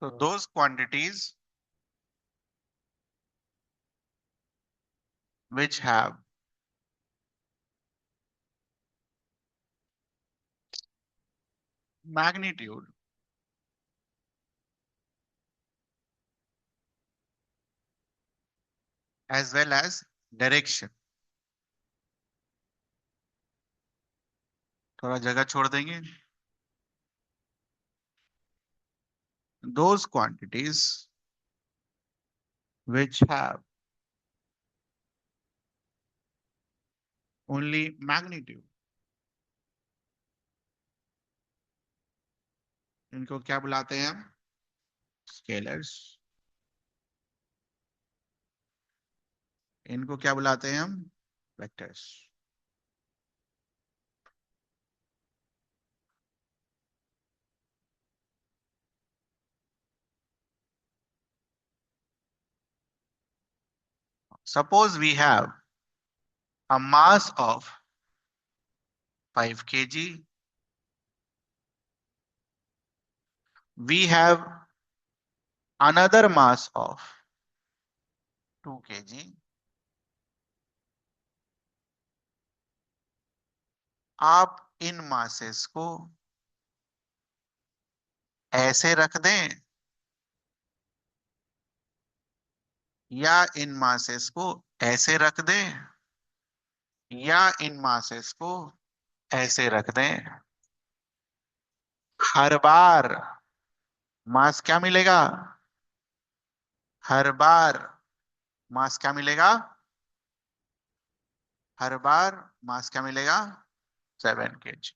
So those quantities which have magnitude as well as direction, थोड़ा जगह छोड़ देंगे, those quantities which have only magnitude, इनको क्या बुलाते हैं हम? स्केलर्स। इनको क्या बुलाते हैं हम? Vectors. Suppose we have a mass of 5 kg. We have another mass of 2 kg. आप इन मासेस को ऐसे रख दें या इन मासेस को ऐसे रख दें या इन मासेस को ऐसे रख दें, हर बार मास क्या मिलेगा? हर बार मास क्या मिलेगा? हर बार मास क्या मिलेगा? 7 kg।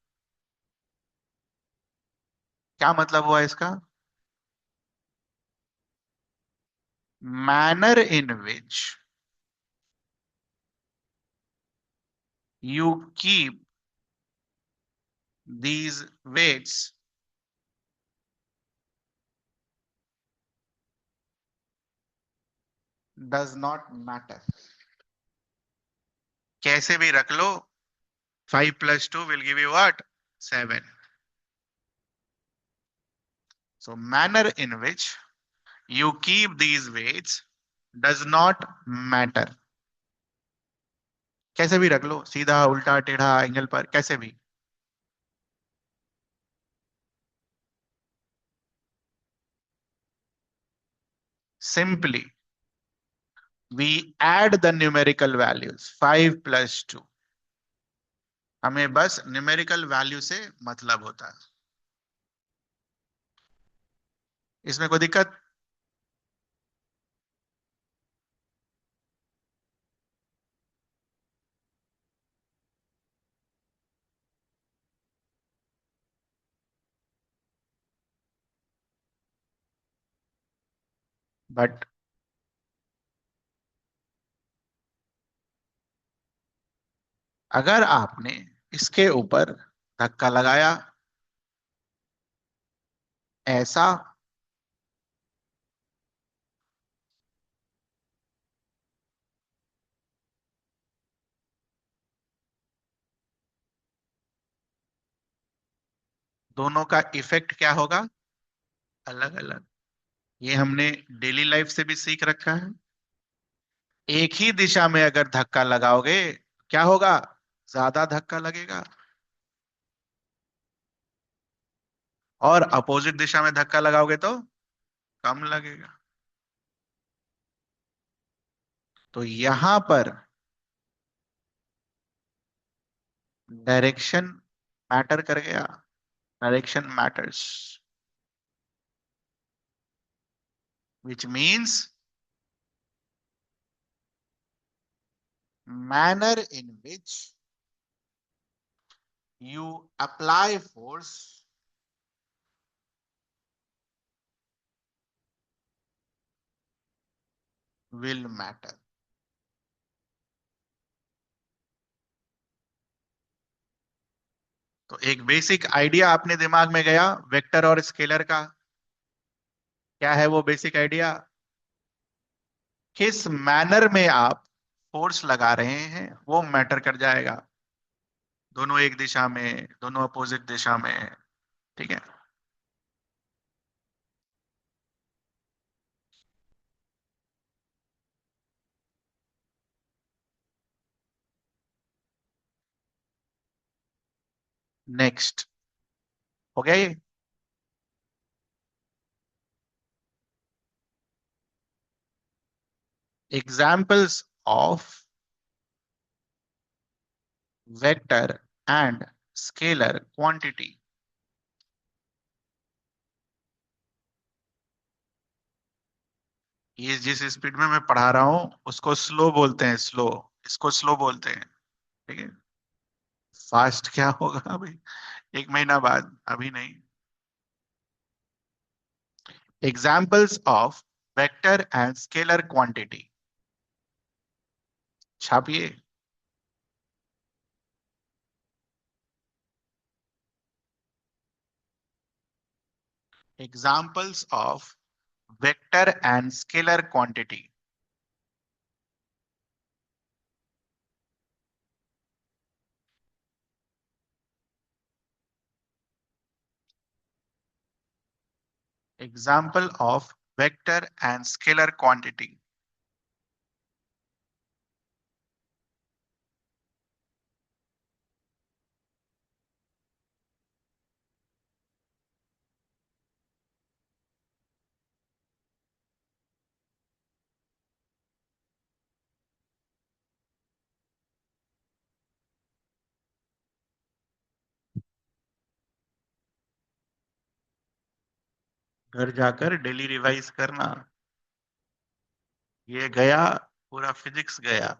क्या मतलब हुआ इसका? Manner in which you keep these weights does not matter। कैसे भी रख लो, 5 plus 2 will give you what? 7। So manner in which you keep these weights does not matter। कैसे भी रख लो, सीधा उल्टा टेढ़ा एंगल पर, कैसे भी। Simply we add the numerical values 5 plus 2। हमें बस न्यूमेरिकल वैल्यू से मतलब होता है, इसमें कोई दिक्कत? बट अगर आपने इसके ऊपर धक्का लगाया ऐसा, दोनों का इफेक्ट क्या होगा? अलग अलग। ये हमने डेली लाइफ से भी सीख रखा है। एक ही दिशा में अगर धक्का लगाओगे क्या होगा? ज्यादा धक्का लगेगा। और अपोजिट दिशा में धक्का लगाओगे तो कम लगेगा। तो यहां पर डायरेक्शन मैटर कर गया। Direction matters, which means manner in which you apply force will matter। तो एक बेसिक आइडिया अपने दिमाग में गया वेक्टर और स्केलर का। क्या है वो बेसिक आइडिया? किस मैनर में आप फोर्स लगा रहे हैं वो मैटर कर जाएगा। दोनों एक दिशा में, दोनों अपोजिट दिशा में, ठीक है। नेक्स्ट, हो गया ये। Examples of vector and scalar quantity. ये जिस स्पीड में मैं पढ़ा रहा हूं उसको स्लो बोलते हैं, स्लो, इसको स्लो बोलते हैं। ठीक है। फास्ट क्या होगा अभी, एक महीना बाद, अभी नहीं। Examples of vector and scalar quantity, छापिए। Examples of vector and scalar quantity. Example of vector and scalar quantity. घर जाकर डेली रिवाइज करना। ये गया, पूरा फिजिक्स गया।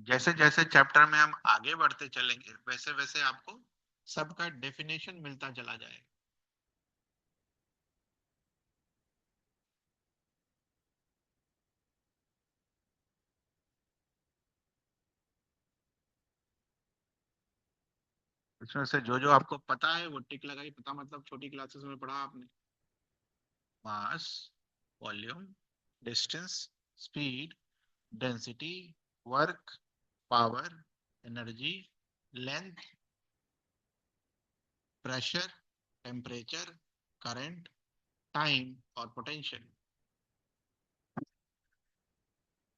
जैसे जैसे चैप्टर में हम आगे बढ़ते चलेंगे वैसे वैसे आपको सबका डेफिनेशन मिलता चला जाएगा। इसमें से जो जो आपको पता है वो टिक लगाई, पता मतलब छोटी क्लासेस में पढ़ा आपने। Mass, volume, distance, speed, density, work, power, energy, length, pressure, temperature, current, time और potential.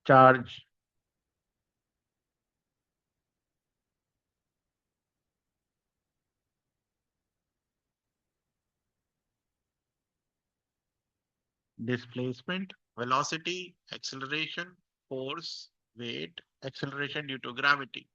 Charge, displacement, velocity, acceleration, force, weight, acceleration due to gravity.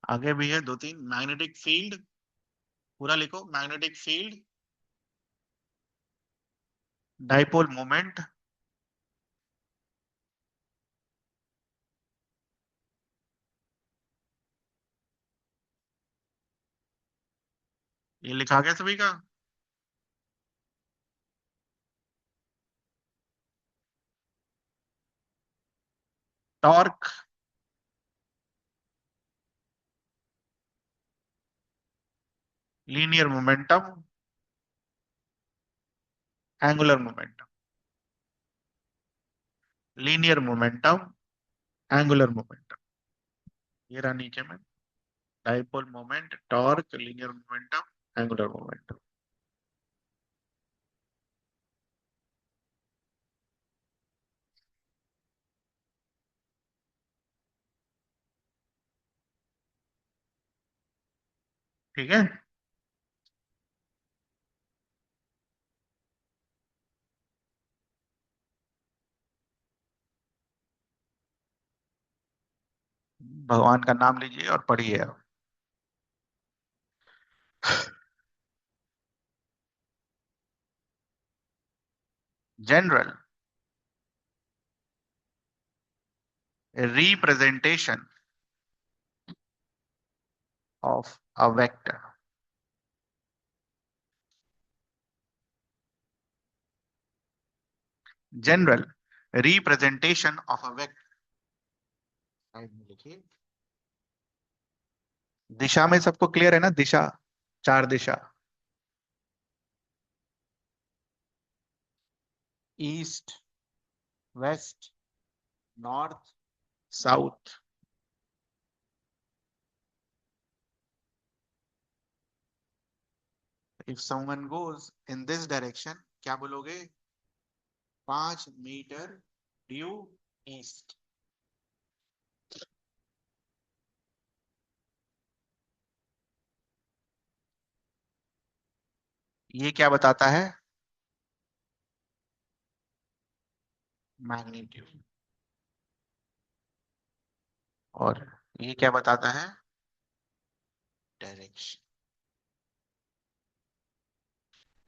आगे भी है दो तीन। मैग्नेटिक फील्ड, पूरा लिखो। मैग्नेटिक फील्ड, डाइपोल मोमेंट, ये लिखा गया सभी का। Torque, linear momentum, angular momentum, linear momentum, angular momentum, ये रहा नीचे में, dipole moment, torque, linear momentum, angular momentum. ठीक है। भगवान का नाम लीजिए और पढ़िए आप। General representation of a vector, general representation of a vector, side में लिखिए। दिशा में सबको क्लियर है ना? दिशा, चार दिशा, east, west, north, south. If someone goes in this direction, क्या बोलोगे? 5 मीटर ड्यू ईस्ट। ये क्या बताता है? मैग्नीट्यूड। और ये क्या बताता है? डायरेक्शन।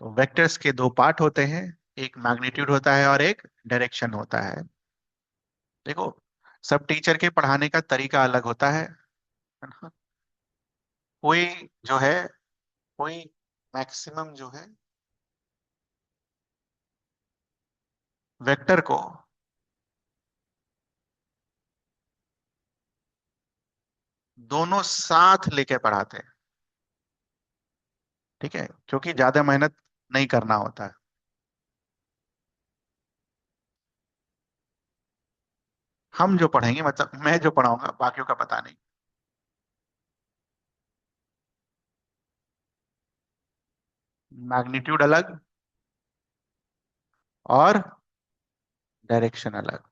तो वेक्टर्स के दो पार्ट होते हैं, एक मैग्नीट्यूड होता है और एक डायरेक्शन होता है। देखो, सब टीचर के पढ़ाने का तरीका अलग होता है ना? कोई जो है, कोई मैक्सिमम जो है वेक्टर को दोनों साथ लेके पढ़ाते हैं। ठीक है, क्योंकि ज्यादा मेहनत नहीं करना होता है। हम जो पढ़ेंगे, मतलब मैं जो पढ़ाऊंगा, बाकियों का पता नहीं। मैग्नीट्यूड अलग और डायरेक्शन अलग।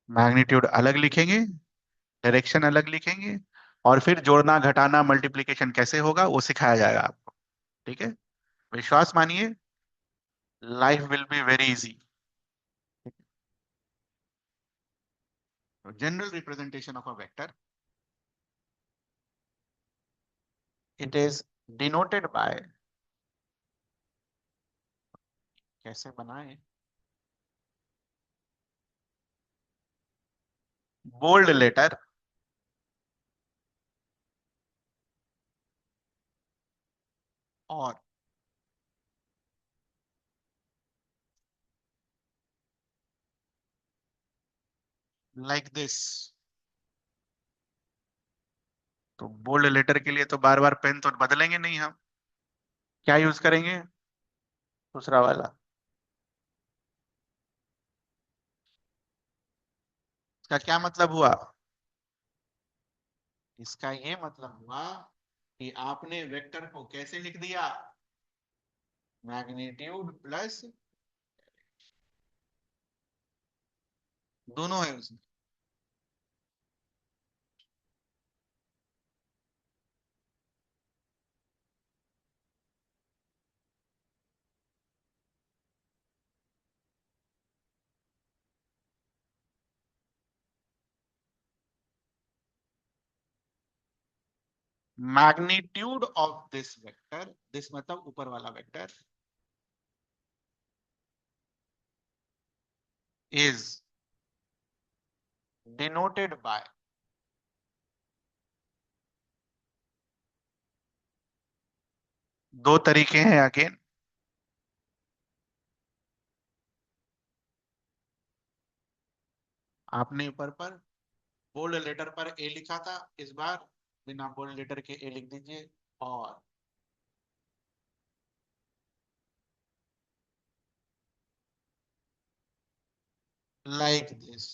मैग्नीट्यूड अलग लिखेंगे, डायरेक्शन अलग लिखेंगे, और फिर जोड़ना, घटाना, मल्टीप्लिकेशन कैसे होगा वो सिखाया जाएगा आपको। ठीक है, विश्वास मानिए, life will be very easy. General representation of a vector, it is denoted by, कैसे बनाए, बोल्ड लेटर और लाइक दिस। तो बोल्ड लेटर के लिए तो बार बार पेन तो बदलेंगे नहीं हम, क्या यूज करेंगे? दूसरा वाला। इसका क्या मतलब हुआ? इसका ये मतलब हुआ कि आपने वेक्टर को कैसे लिख दिया? मैग्नीट्यूड प्लस, दोनों है उसमें। Magnitude of this vector, this मतलब ऊपर वाला वेक्टर, इज डिनोटेड बाय, दो तरीके हैं अगेन। आपने ऊपर पर बोल्ड लेटर पर ए लिखा था, इस बार बिना बोल्ड लेटर के ए लिख दीजिए। और like this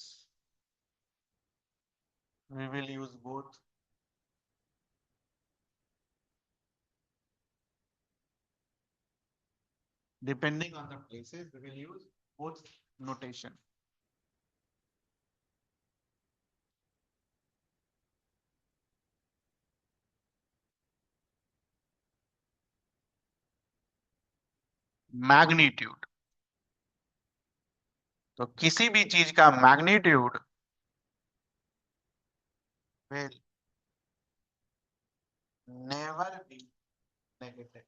we will use both depending on the places we will use both notation. Magnitude, तो किसी भी चीज का magnitude will never be negative।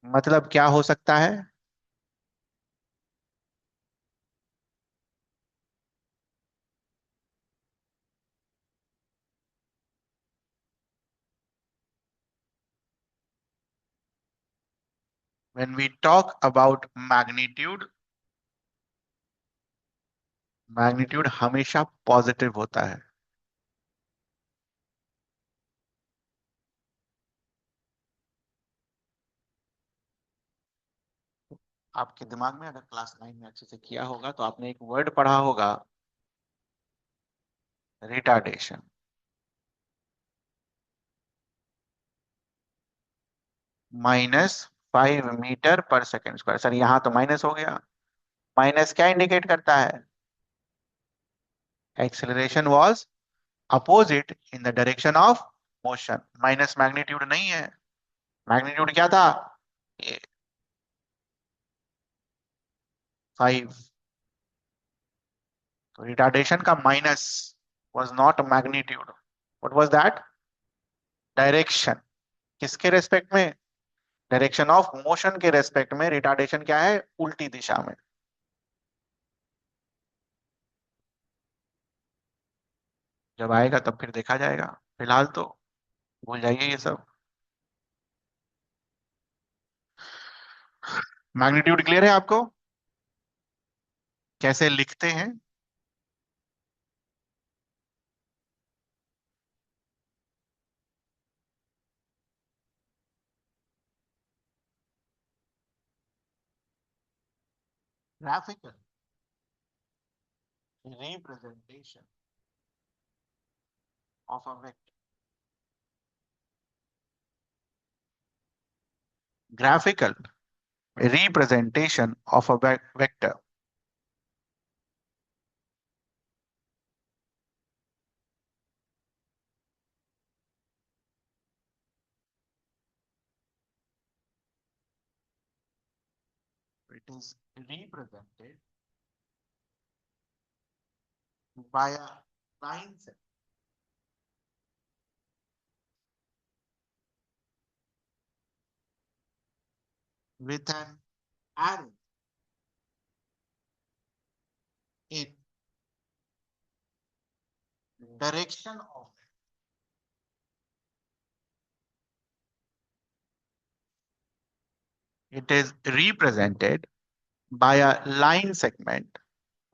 मतलब क्या हो सकता है? when we talk about magnitude, magnitude हमेशा पॉजिटिव होता है। आपके दिमाग में अगर क्लास 9 में अच्छे से किया होगा तो आपने एक वर्ड पढ़ा होगा, retardation. -5 metre per second square. Sir यहाँ तो माइनस हो गया। माइनस क्या इंडिकेट करता है? Acceleration was opposite in the direction of motion. Minus magnitude नहीं है। मैग्नीट्यूड क्या था? 5। तो रिटार्डेशन का minus was not magnitude. What was that? Direction. किसके रेस्पेक्ट में? डायरेक्शन ऑफ मोशन के रेस्पेक्ट में रिटार्डेशन क्या है? उल्टी दिशा में। जब आएगा तब फिर देखा जाएगा, फिलहाल तो भूल जाइए ये सब। मैग्नीट्यूड क्लियर है आपको? कैसे लिखते हैं? Graphical representation of a vector. Graphical representation of a vector. It is represented by a line set with an arrow in direction of it. It is represented by a line segment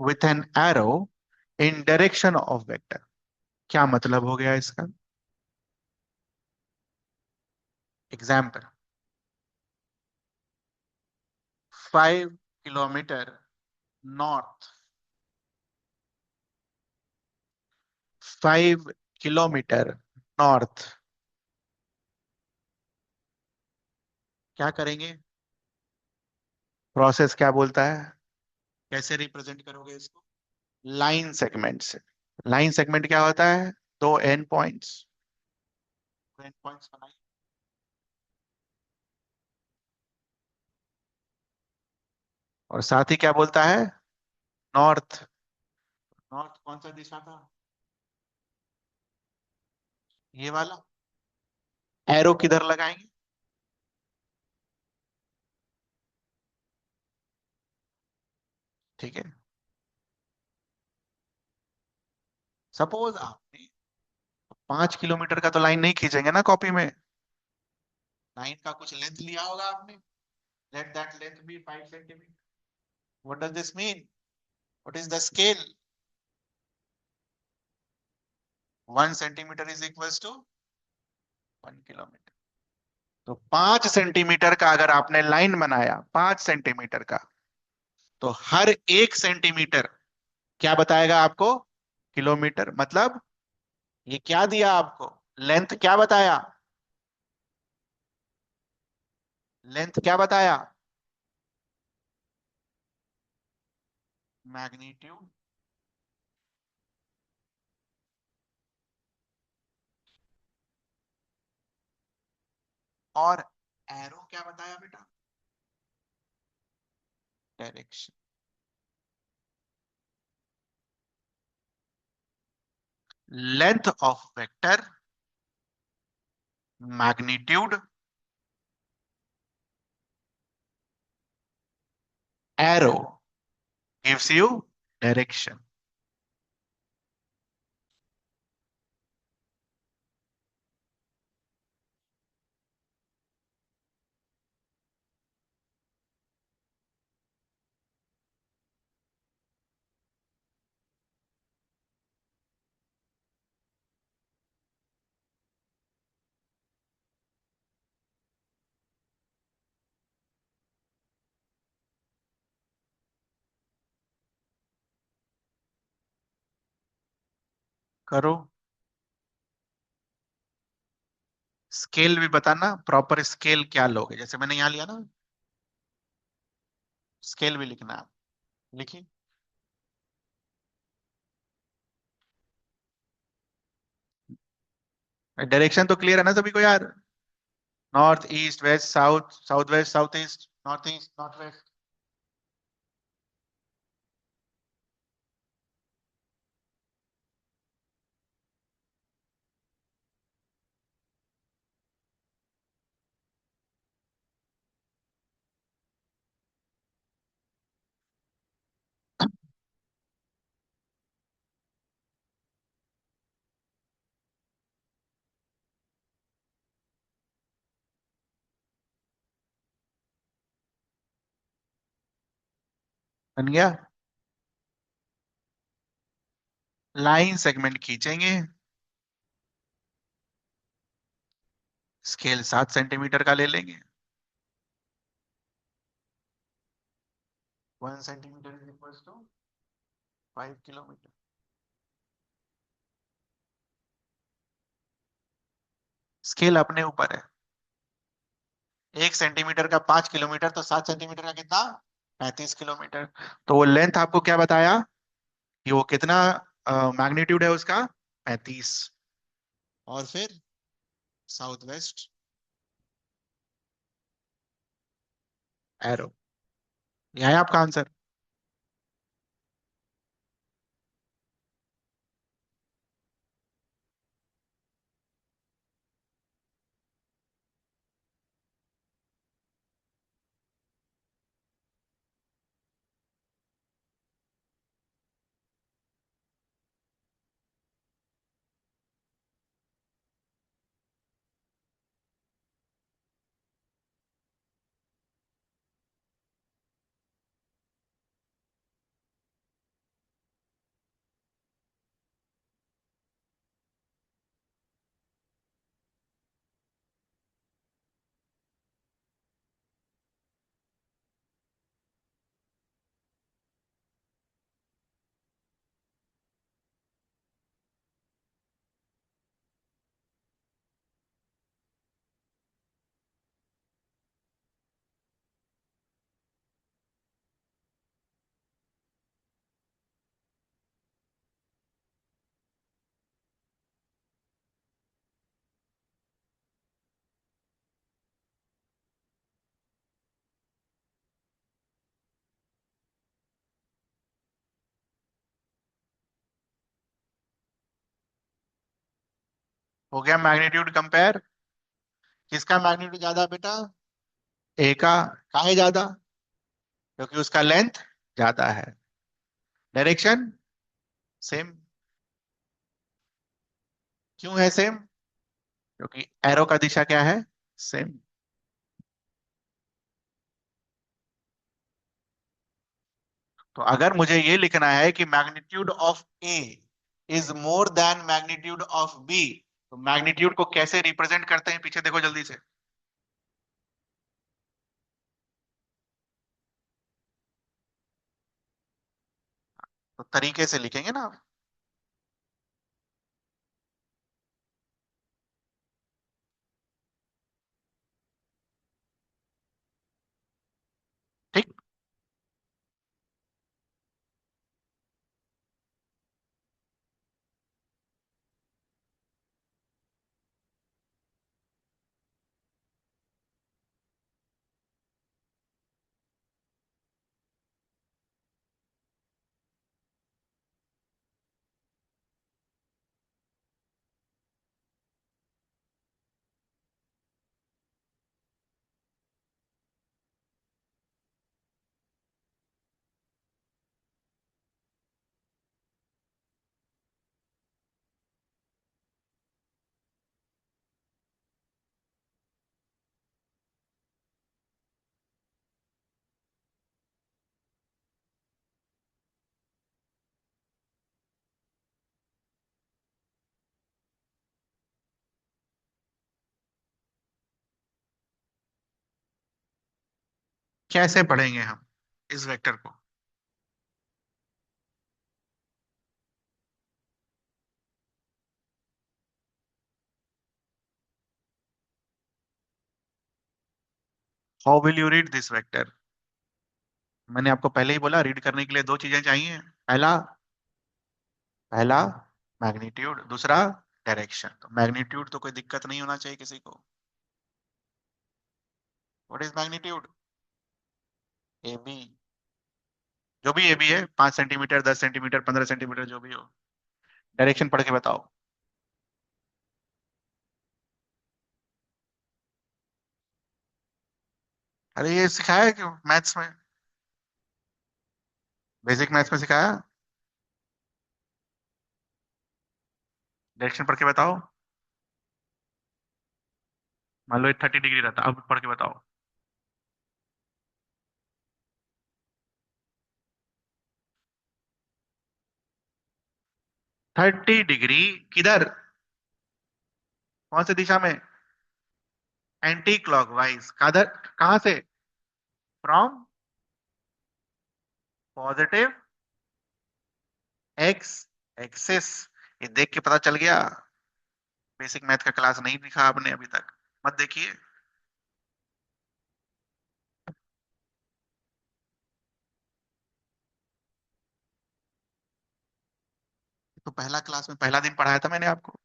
with an arrow in direction of vector। क्या मतलब हो गया इसका? Example, 5 kilometre north, 5 kilometre north. क्या करेंगे? Process क्या बोलता है? कैसे रिप्रेजेंट करोगे इसको? लाइन सेगमेंट से। लाइन सेगमेंट क्या होता है? दो एंड पॉइंट्स। एंड पॉइंट्स बनाइए। और साथ ही क्या बोलता है? नॉर्थ। नॉर्थ कौन सा दिशा था? ये वाला। एरो किधर लगाएंगे? ठीक है। सपोज आपने 5 किलोमीटर का तो लाइन नहीं खींचेंगे ना कॉपी में। लाइन का कुछ लेंथ लिया होगा आपने। Let that length be 5 centimetre. What does this mean? What is the scale? 1 centimetre is equals to 1 kilometre. तो 5 सेंटीमीटर का अगर आपने लाइन बनाया, 5 सेंटीमीटर का, तो हर 1 सेंटीमीटर क्या बताएगा आपको? किलोमीटर। मतलब ये क्या दिया आपको? लेंथ क्या बताया? लेंथ क्या बताया? मैग्नीट्यूड। और एरो क्या बताया बेटा? Direction. Length of vector, magnitude, arrow gives you direction. करो। स्केल भी बताना, प्रॉपर स्केल क्या लोगे, जैसे मैंने यहां लिया ना, स्केल भी लिखना है। लिखिए। डायरेक्शन तो क्लियर है ना सभी को यार? North east west south, south west south east north west. बन गया। लाइन सेगमेंट खींचेंगे। स्केल 7 सेंटीमीटर का ले लेंगे। 1 centimetre is equal to 5 kilometre. Scale अपने ऊपर है। 1 सेंटीमीटर का 5 किलोमीटर, तो 7 सेंटीमीटर का कितना? 35 किलोमीटर। तो वो लेंथ आपको क्या बताया कि वो कितना मैग्नीट्यूड है उसका? 35। और फिर साउथ वेस्ट एरो। यह है आपका आंसर। हो गया मैग्नीट्यूड कंपेयर। किसका मैग्नीट्यूड ज्यादा है बेटा? ए का। काहे ज्यादा? क्योंकि उसका लेंथ ज्यादा है। Direction same. क्यों है सेम? क्योंकि एरो का दिशा क्या है? सेम। तो अगर मुझे ये लिखना है कि magnitude of A is more than magnitude of B, तो मैग्नीट्यूड को कैसे रिप्रेजेंट करते हैं, पीछे देखो जल्दी से। तो तरीके से लिखेंगे ना आप। ठीक। कैसे पढ़ेंगे हम इस वेक्टर को? How will you read this vector? मैंने आपको पहले ही बोला, रीड करने के लिए दो चीजें चाहिए। पहला पहला मैग्नीट्यूड, दूसरा डायरेक्शन। तो मैग्नीट्यूड तो कोई दिक्कत नहीं होना चाहिए किसी को। What is magnitude? A B, जो भी ए बी है, 5 सेंटीमीटर, 10 सेंटीमीटर, 15 सेंटीमीटर, जो भी हो। डायरेक्शन पढ़ के बताओ। अरे ये सिखाया है क्यों मैथ्स में? बेसिक मैथ्स में सिखाया। डायरेक्शन पढ़ के बताओ। मान लो ये 30 डिग्री रहता, अब पढ़ के बताओ। 30 डिग्री किधर? कौन सी दिशा में? Anti clockwise. कादर, कहां से? From positive x axis. ये देख के पता चल गया। बेसिक मैथ का क्लास नहीं दिखा आपने अभी तक, मत देखिए। तो पहला क्लास में पहला दिन पढ़ाया था मैंने आपको।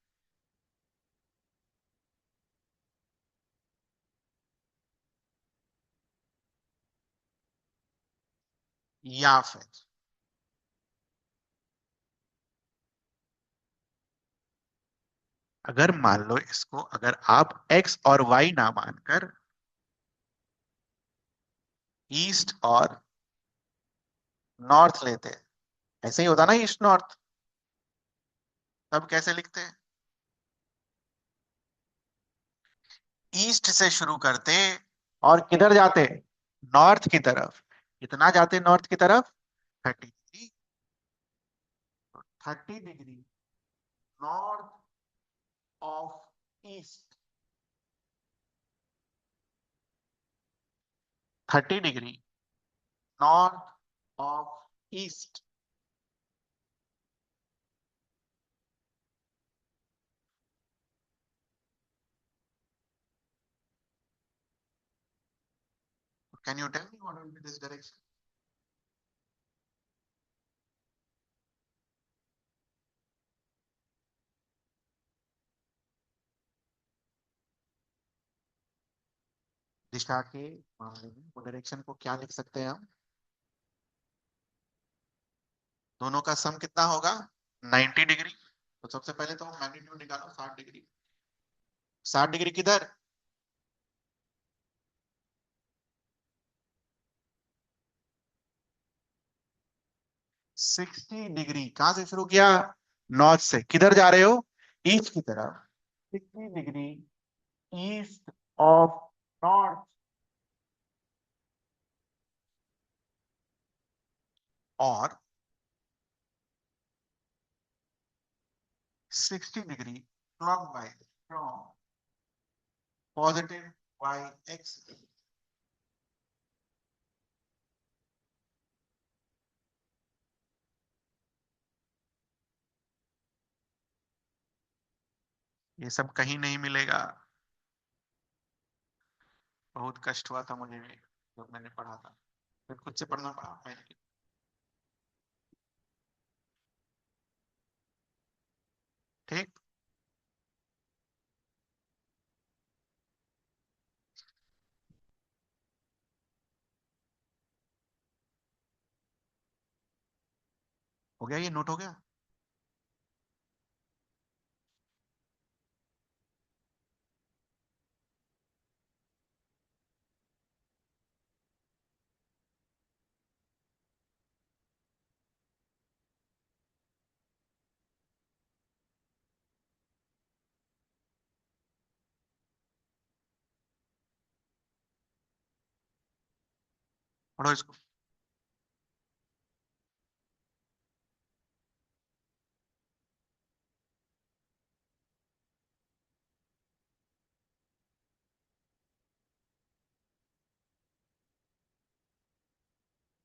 या फिर अगर मान लो इसको, अगर आप एक्स और वाई ना मानकर ईस्ट और नॉर्थ लेते, ऐसे ही होता ना ईस्ट नॉर्थ, तब कैसे लिखते? ईस्ट से शुरू करते और किधर जाते? नॉर्थ की तरफ। कितना जाते नॉर्थ की तरफ? 30 degree. 30 degree north of east. 30 degree north of east. Can you tell me what will be this direction? दिशा के मामले में वो डायरेक्शन को क्या लिख सकते हैं हम? दोनों का सम कितना होगा? 90 डिग्री। तो सबसे पहले तो मैग्नीट्यूड निकालो, 60 डिग्री। 60 डिग्री किधर? 60 डिग्री कहां से शुरू किया? नॉर्थ से। किधर जा रहे हो? ईस्ट की तरफ। 60 डिग्री ईस्ट ऑफ नॉर्थ। और 60 degree clockwise from positive Y X. ये सब कहीं नहीं मिलेगा। बहुत कष्ट हुआ था मुझे भी जब मैंने पढ़ा था, फिर खुद से पढ़ना पड़ा मैंने। ठीक। हो गया, ये नोट हो गया। पढ़ो इसको।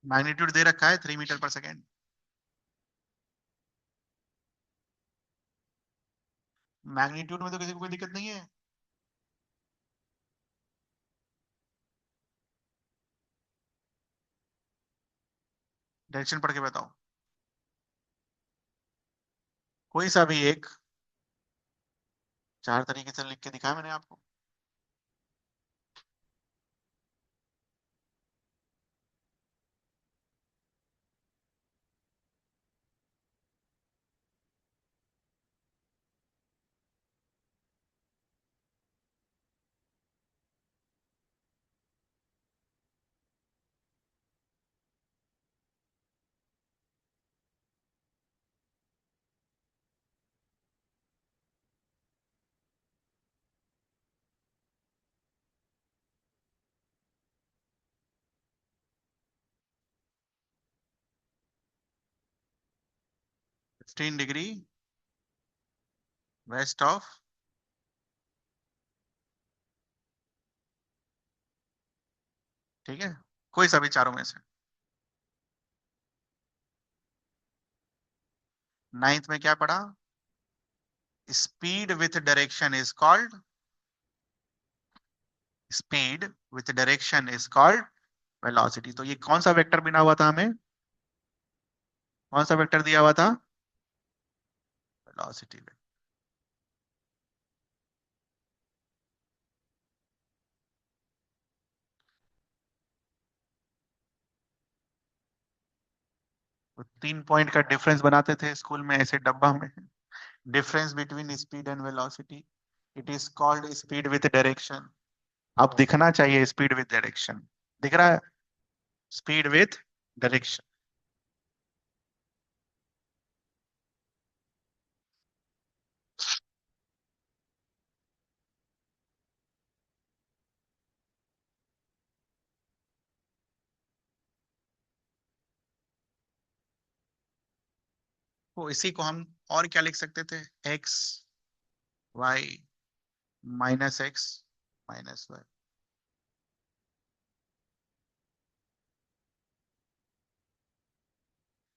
मैग्नीट्यूड दे रखा है 3 मीटर पर सेकेंड। मैग्नीट्यूड में तो किसी को कोई दिक्कत नहीं है। डायरेक्शन पढ़ के बताओ। कोई सा भी एक, 4 तरीके से लिख के दिखाया मैंने आपको। $15 वेस्ट ऑफ, ठीक है, कोई सा भी चारों में से। नाइन्थ में क्या पढ़ा? Speed with direction is called, speed with direction is called velocity. तो ये कौन सा वेक्टर बिना हुआ था हमें? कौन सा वेक्टर दिया हुआ था? वेलोसिटी। 3 पॉइंट का डिफरेंस बनाते थे स्कूल में ऐसे डब्बा में। Difference between speed and velocity, it is called speed with direction. अब दिखना चाहिए स्पीड विथ डायरेक्शन। दिख रहा है? Speed with direction. तो इसी को हम और क्या लिख सकते थे? X Y minus X minus Y.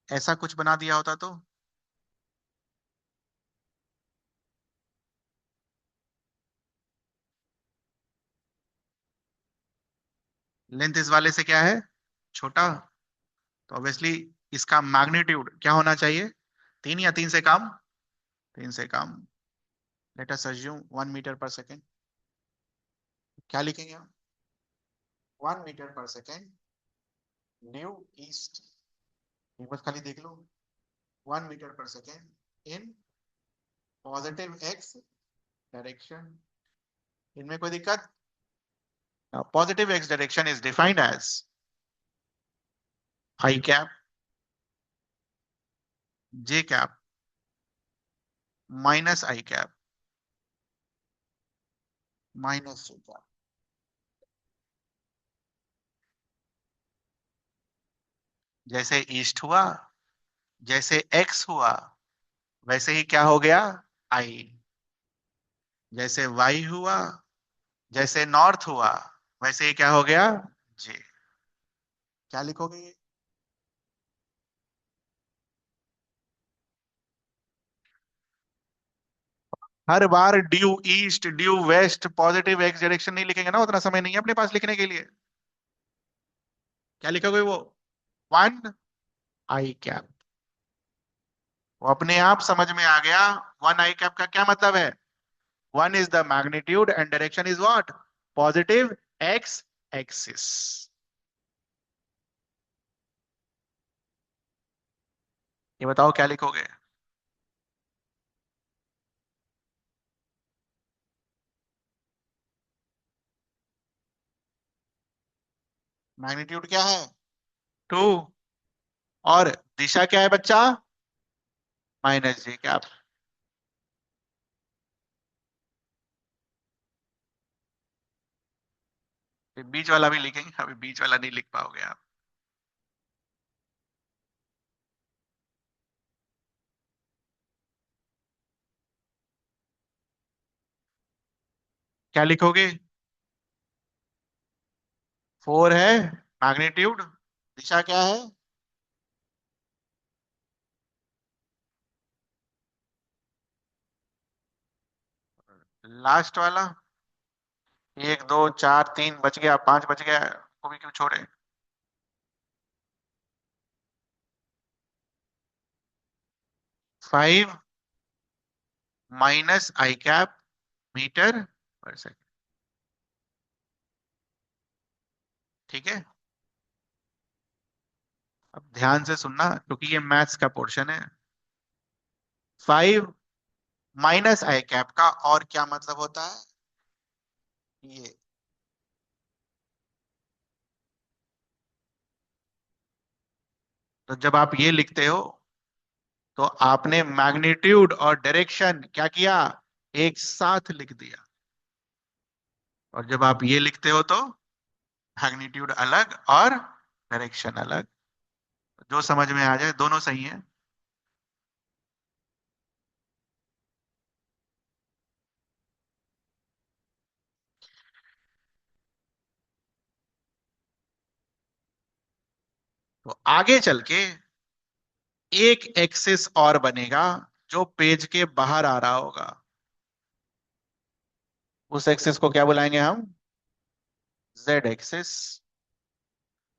ऐसा कुछ बना दिया होता तो लेंथ इस वाले से क्या है? छोटा। तो ऑब्वियसली इसका मैग्नीट्यूड क्या होना चाहिए? 3 या 3 से कम? 3 से कम। Let us assume 1 metre per second. क्या लिखेंगे हम? 1 metre per second due east. एक बार खाली देख लो। 1 metre per second in positive X direction. इनमें कोई दिक्कत? Positive X direction is defined as I cap J cap minus I cap minus J cap. जैसे ईस्ट हुआ, जैसे एक्स हुआ, वैसे ही क्या हो गया, आई। जैसे वाई हुआ, जैसे नॉर्थ हुआ, वैसे ही क्या हो गया, जे। क्या लिखोगे ये? हर बार due east due west positive X direction नहीं लिखेंगे ना, उतना समय नहीं है अपने पास लिखने के लिए। क्या लिखोगे वो? वन आई कैप। वो अपने आप समझ में आ गया। वन आई कैप का क्या मतलब है? One is the magnitude and direction is what? Positive x axis. ये बताओ क्या लिखोगे? मैग्नीट्यूड क्या है? टू। और दिशा क्या है बच्चा? Minus J cap. फिर बीच वाला भी लिखेंगे, अभी बीच वाला नहीं लिख पाओगे आप। क्या लिखोगे? फोर है मैग्नीट्यूड। दिशा क्या है? लास्ट वाला। एक दो चार तीन बच गया, पांच बच गया, को भी क्यों छोड़े? Five minus I cap metre पर सेकंड। ठीक है। अब ध्यान से सुनना क्योंकि ये मैथ्स का पोर्शन है। फाइव माइनस आई कैप का और क्या मतलब होता है? ये। तो जब आप ये लिखते हो तो आपने मैग्नीट्यूड और डायरेक्शन क्या किया? एक साथ लिख दिया। और जब आप ये लिखते हो तो मैग्नीट्यूड अलग और डायरेक्शन अलग। जो समझ में आ जाए दोनों सही है। तो आगे चल के एक एक्सिस और बनेगा जो पेज के बाहर आ रहा होगा। उस एक्सिस को क्या बुलाएंगे हम? Z axis.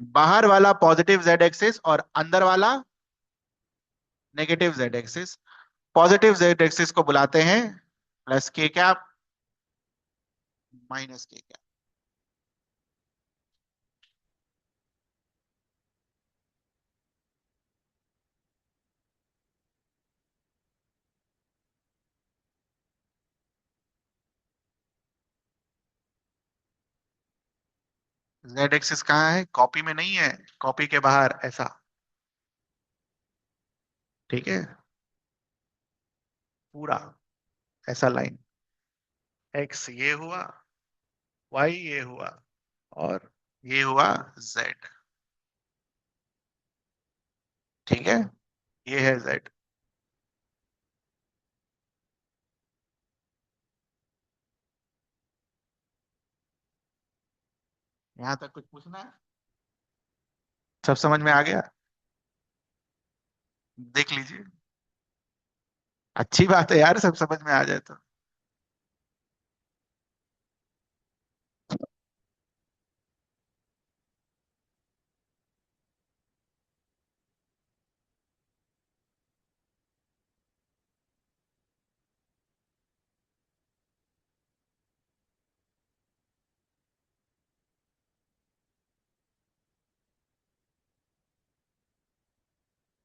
बाहर वाला पॉजिटिव जेड एक्सिस और अंदर वाला negative Z axis. Positive Z axis को बुलाते हैं प्लस के कैप, माइनस के कैप। जेड एक्सिस कहाँ है? कॉपी में नहीं है, कॉपी के बाहर ऐसा। ठीक है। पूरा ऐसा लाइन। एक्स ये हुआ, वाई ये हुआ, और ये हुआ जेड। ठीक है। ये है जेड। यहां तक कुछ पूछना है? सब समझ में आ गया? देख लीजिए। अच्छी बात है यार, सब समझ में आ जाए तो।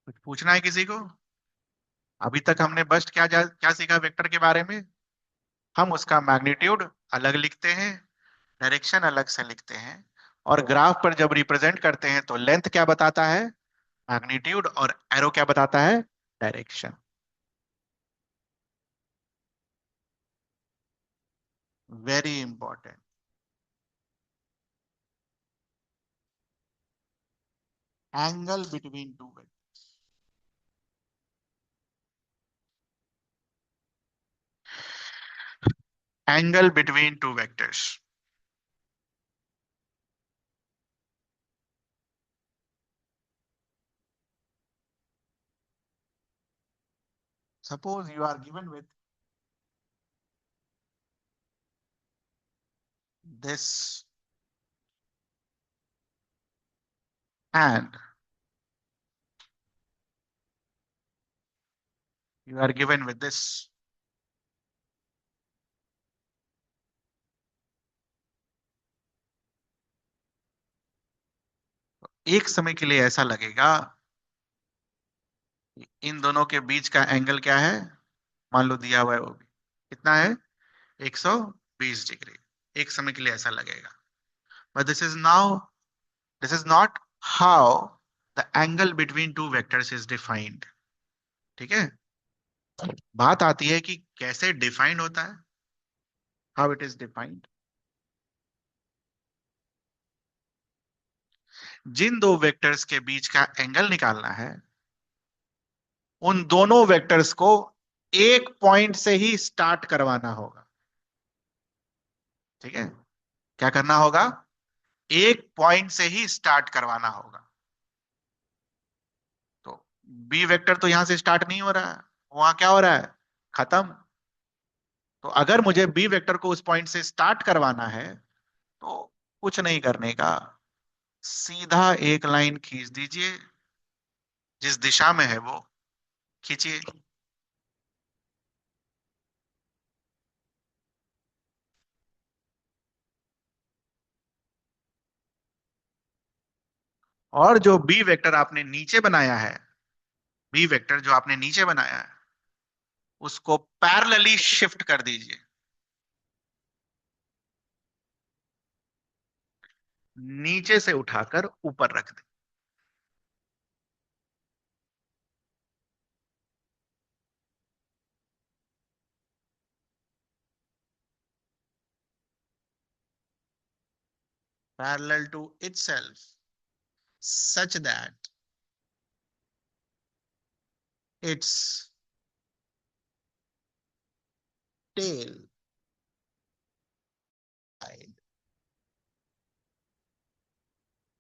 कुछ पूछना है किसी को? अभी तक हमने बस क्या सीखा वेक्टर के बारे में? हम उसका मैग्नीट्यूड अलग लिखते हैं, डायरेक्शन अलग से लिखते हैं, और ग्राफ पर जब रिप्रेजेंट करते हैं तो लेंथ क्या बताता है? मैग्नीट्यूड। और एरो क्या बताता है? Direction. Very important. Angle between two vector. Angle between two vectors. Suppose you are given with this and you are given with this. एक समय के लिए ऐसा लगेगा कि इन दोनों के बीच का एंगल क्या है, मान लो दिया हुआ है वो भी कितना है, 120 डिग्री। एक समय के लिए ऐसा लगेगा, but this is not how the angle between two vectors is defined। ठीक है, बात आती है कि कैसे डिफाइंड होता है, हाउ इट इज डिफाइंड। जिन दो वेक्टर्स के बीच का एंगल निकालना है, उन दोनों वेक्टर्स को एक पॉइंट से ही स्टार्ट करवाना होगा। ठीक है, क्या करना होगा, एक पॉइंट से ही स्टार्ट करवाना होगा। तो बी वेक्टर तो यहां से स्टार्ट नहीं हो रहा है, वहां क्या हो रहा है, खत्म। तो अगर मुझे बी वेक्टर को उस पॉइंट से स्टार्ट करवाना है तो कुछ नहीं करने का, सीधा एक लाइन खींच दीजिए, जिस दिशा में है वो खींचिए। और जो बी वेक्टर आपने नीचे बनाया है, बी वेक्टर जो आपने नीचे बनाया है, उसको पैरेलली शिफ्ट कर दीजिए, नीचे से उठाकर ऊपर रख दे। Parallel to itself such that its tail side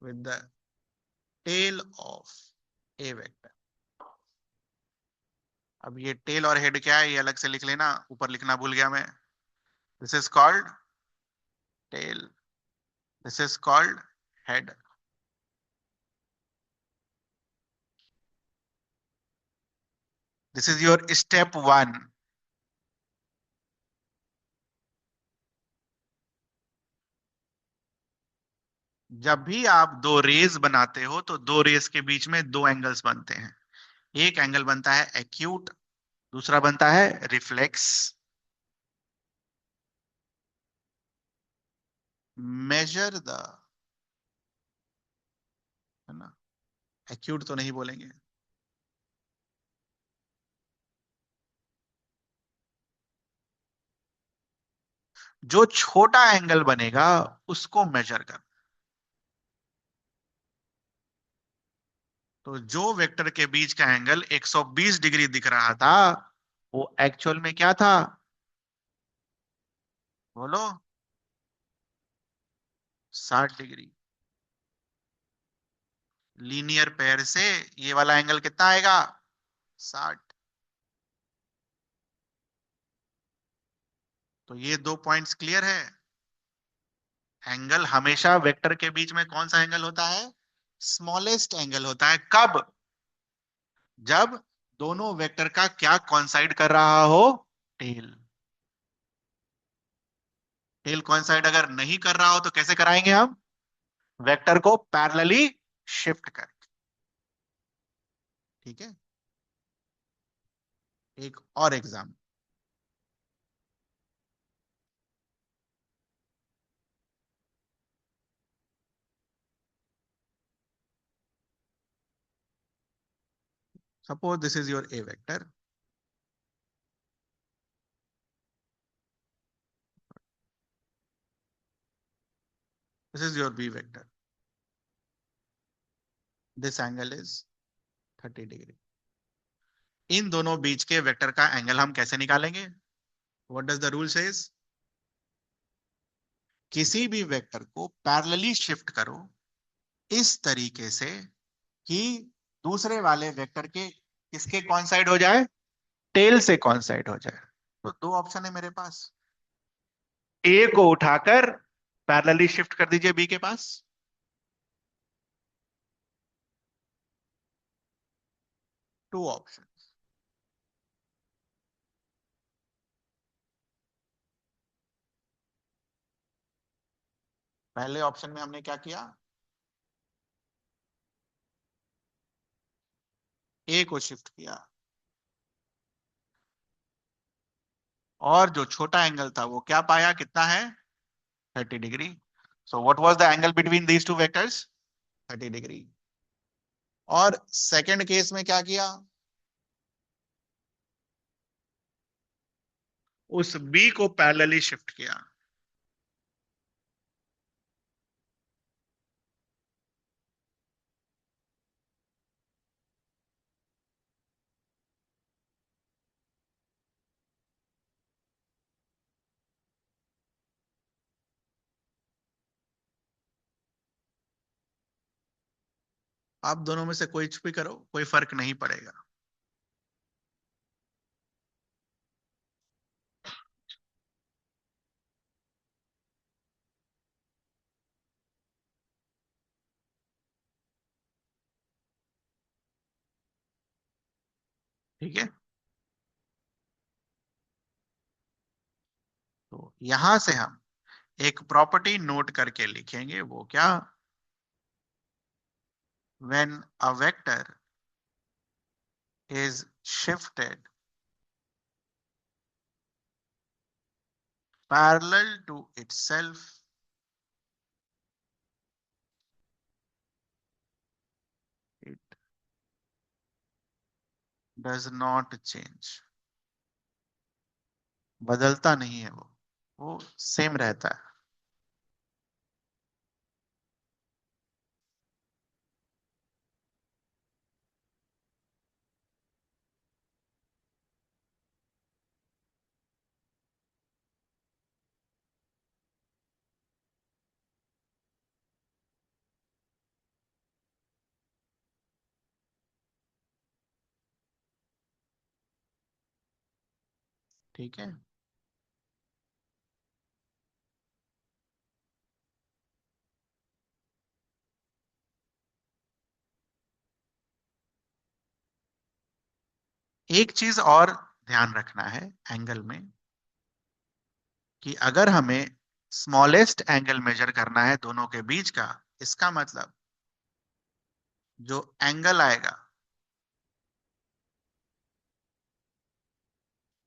with the tail of a vector। अब ये टेल और हेड क्या है, ये अलग से लिख लेना, ऊपर लिखना भूल गया मैं। This is called tail, this is called head. This is your step one. जब भी आप दो रेज बनाते हो तो दो रेज के बीच में दो एंगल्स बनते हैं। एक एंगल बनता है एक्यूट, दूसरा बनता है रिफ्लेक्स। मेजर द, है ना, एक्यूट तो नहीं बोलेंगे। जो छोटा एंगल बनेगा उसको मेजर कर। तो जो वेक्टर के बीच का एंगल 120 डिग्री दिख रहा था, वो एक्चुअल में क्या था, बोलो, 60 डिग्री। लीनियर पेयर से ये वाला एंगल कितना आएगा, 60। तो ये दो पॉइंट्स क्लियर है। एंगल हमेशा वेक्टर के बीच में कौन सा एंगल होता है, स्मॉलेस्ट एंगल होता है। कब, जब दोनों वेक्टर का क्या कॉन्साइड कर रहा हो, टेल। टेल कॉन्साइड अगर नहीं कर रहा हो तो कैसे कराएंगे हम, वेक्टर को पैरेलली शिफ्ट करके। ठीक है, एक और exam. Suppose this is your A vector, this is your B vector. This angle is 30 degree. इन दोनों बीच के वेक्टर का एंगल हम कैसे निकालेंगे? What does the rule says? किसी भी वेक्टर को पैरेलली शिफ्ट करो इस तरीके से कि दूसरे वाले वेक्टर के किसके कॉन्साइड हो जाए? टेल से कॉन्साइड हो जाए। तो दो ऑप्शन है मेरे पास। ए को उठाकर पैरेलली शिफ्ट कर दीजिए बी के पास। Two option. पहले ऑप्शन में हमने क्या किया? ए को शिफ्ट किया और जो छोटा एंगल था वो क्या पाया, कितना है? 30 degree. So what was the angle between these two vectors? 30 degree. और सेकंड केस में क्या किया? उस बी को पैरेलली शिफ्ट किया। आप दोनों में से कोई भी करो, कोई फर्क नहीं पड़ेगा। ठीक है। तो यहां से हम एक प्रॉपर्टी नोट करके लिखेंगे, वो क्या? When a vector is shifted parallel to itself, it does not change। बदलता नहीं है वो सेम रहता है। ठीक है। एक चीज और ध्यान रखना है एंगल में, कि अगर हमें स्मॉलेस्ट एंगल मेजर करना है दोनों के बीच का, इसका मतलब जो एंगल आएगा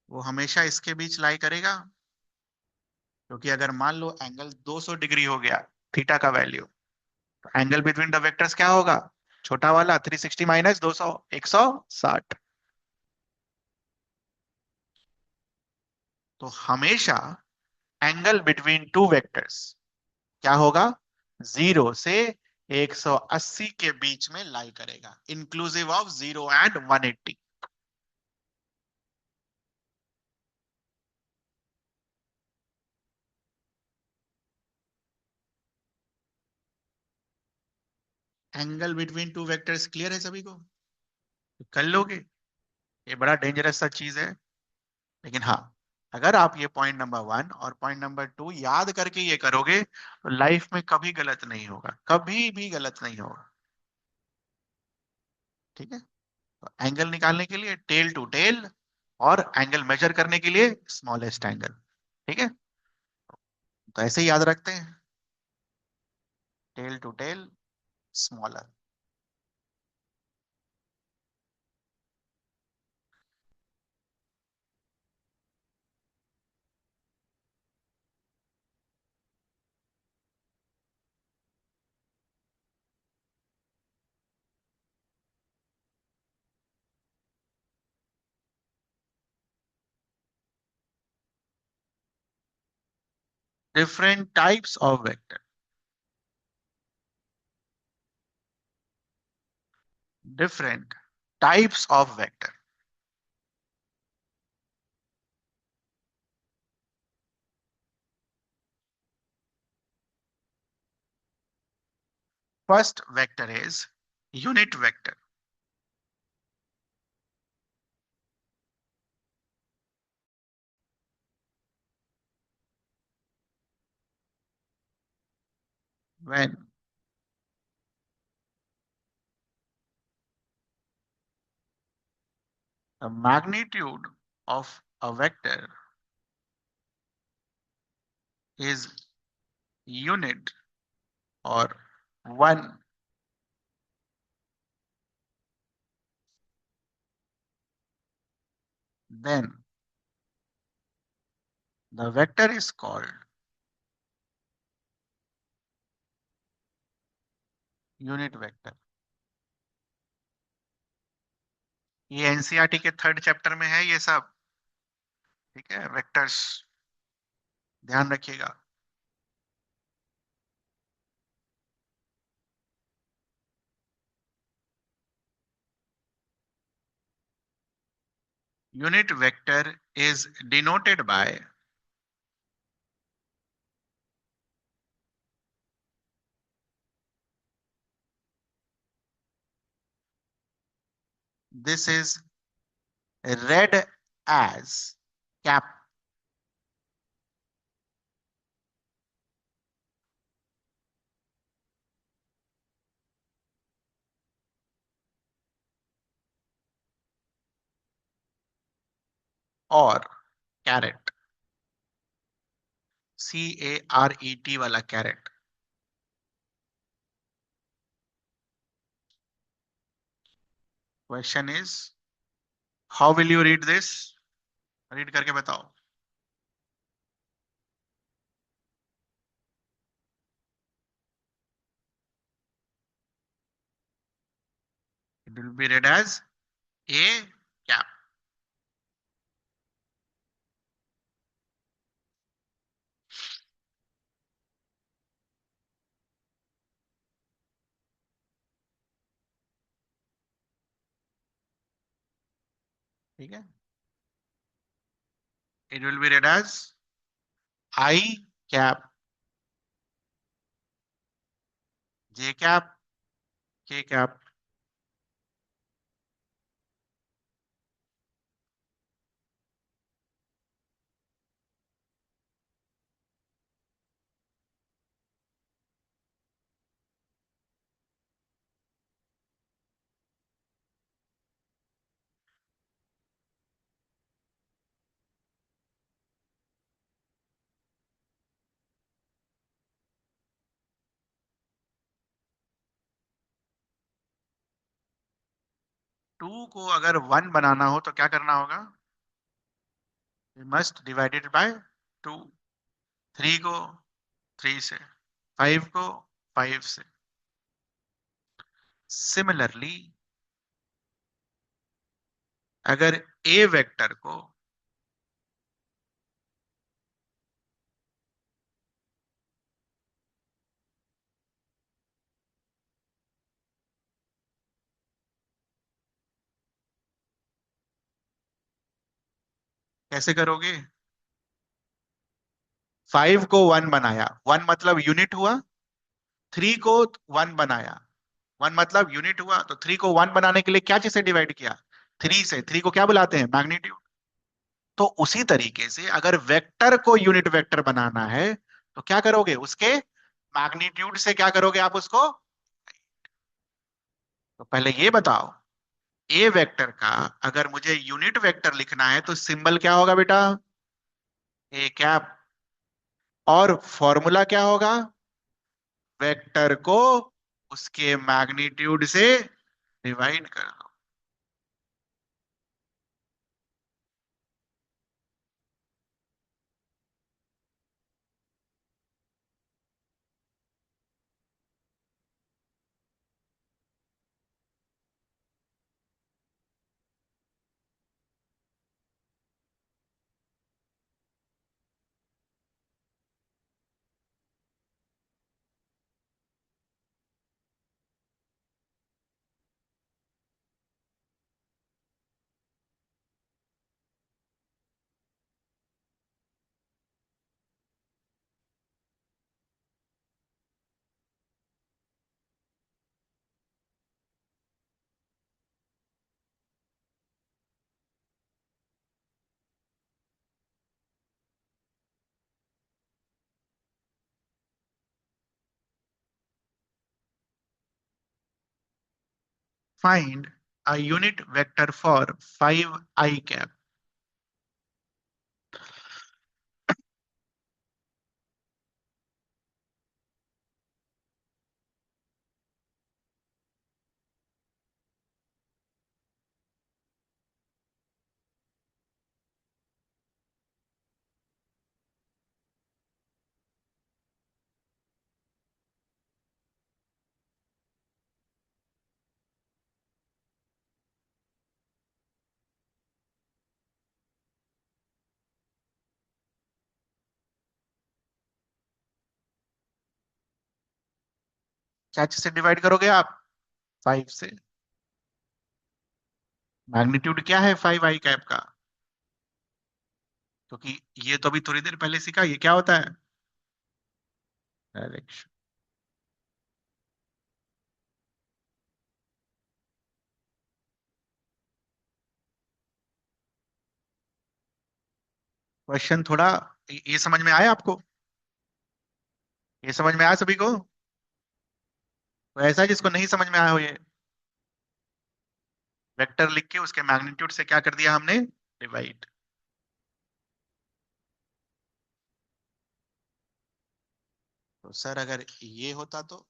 वो हमेशा इसके बीच लाई करेगा। क्योंकि अगर मान लो एंगल 200 डिग्री हो गया, थीटा का वैल्यू, तो एंगल बिटवीन द वेक्टर्स क्या होगा? छोटा वाला 360 माइनस 200, 160। तो हमेशा एंगल बिटवीन टू वेक्टर्स क्या होगा? 0 से 180 के बीच में लाई करेगा, inclusive of 0 and 180। Angle between two vectors clear है सभी को? कर लोगे? ये बड़ा डेंजरस सा चीज है। लेकिन हाँ, अगर आप ये पॉइंट नंबर 1 और पॉइंट नंबर 2 याद करके ये करोगे तो लाइफ में कभी गलत नहीं होगा, कभी भी गलत नहीं होगा। ठीक है। तो एंगल निकालने के लिए टेल टू टेल, और एंगल मेजर करने के लिए स्मॉलेस्ट एंगल। ठीक है। तो ऐसे ही याद रखते हैं, tail to tail, smaller. Different types of vector. different types of vector. First vector is unit vector. When the magnitude of a vector is unit or 1, then the vector is called unit vector. ये NCERT के third chapter में है ये सब। ठीक है, vectors ध्यान रखिएगा। Unit vector is denoted by this is read as cap. और कैरेट, CARET वाला caret. Question is how will you read this? Read करके बताओ। It will be read as a cap. ठीक है, it will be read as I cap, J cap, K cap। Two को अगर 1 बनाना हो तो क्या करना होगा? We must divide it by 2। 3 को 3 से, 5 को 5 से। सिमिलरली अगर ए वेक्टर को कैसे करोगे? 5 को 1 बनाया, 1 मतलब यूनिट हुआ। 3 को 1 बनाया, 1 मतलब यूनिट हुआ। तो 3 को 1 बनाने के लिए क्या चीज से डिवाइड किया? 3 से। 3 को क्या बुलाते हैं? मैग्नीट्यूड। तो उसी तरीके से अगर वेक्टर को यूनिट वेक्टर बनाना है तो क्या करोगे? उसके मैग्नीट्यूड से क्या करोगे आप उसको? तो पहले ये बताओ, ए वेक्टर का अगर मुझे यूनिट वेक्टर लिखना है तो सिंबल क्या होगा बेटा? A cap. और फॉर्मूला क्या होगा? वेक्टर को उसके मैग्नीट्यूड से डिवाइड कर दो। Find a unit vector for 5 i cap. क्या चीज से डिवाइड करोगे आप? 5 से। मैग्नीट्यूड क्या है 5 i कैप का? क्योंकि ये तो अभी थोड़ी देर पहले सीखा, ये क्या होता है? डायरेक्शन। क्वेश्चन थोड़ा, ये समझ में आया आपको? ये समझ में आया सभी को? तो ऐसा है जिसको नहीं समझ में आया हो ये, वेक्टर लिख के उसके मैग्नीट्यूड से क्या कर दिया हमने? डिवाइड। तो सर अगर ये होता तो?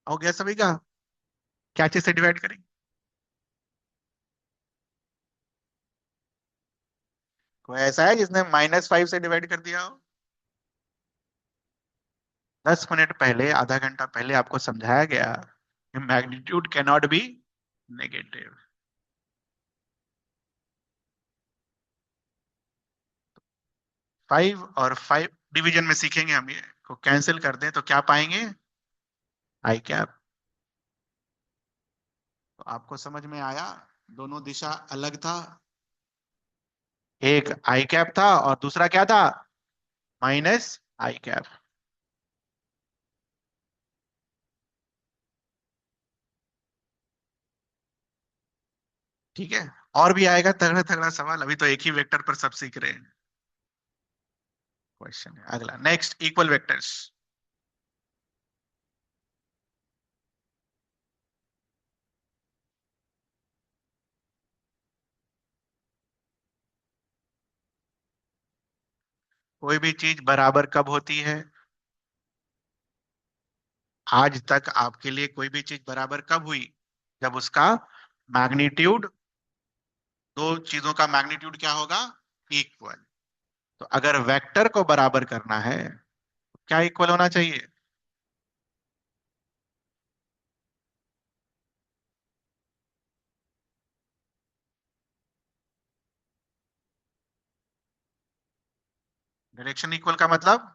हो गया सभी का? क्या चीज से डिवाइड करेंगे? कोई ऐसा है जिसने -5 से डिवाइड कर दिया हो? 10 मिनट पहले, आधा घंटा पहले आपको समझाया गया कि magnitude can not be negative. 5 और 5 डिवीजन में सीखेंगे हम, ये को कैंसिल कर दें तो क्या पाएंगे? i cap. तो आपको समझ में आया? दोनों दिशा अलग था, एक i कैप था और दूसरा क्या था? -i cap. ठीक है। और भी आएगा तगड़ा तगड़ा सवाल, अभी तो एक ही वेक्टर पर सब सीख रहे हैं। क्वेश्चन है अगला, नेक्स्ट इक्वल वेक्टर्स। कोई भी चीज बराबर कब होती है? आज तक आपके लिए कोई भी चीज बराबर कब हुई? जब उसका मैग्नीट्यूड, दो चीजों का मैग्नीट्यूड क्या होगा? इक्वल। तो अगर वेक्टर को बराबर करना है तो क्या इक्वल होना चाहिए? डायरेक्शन इक्वल का मतलब?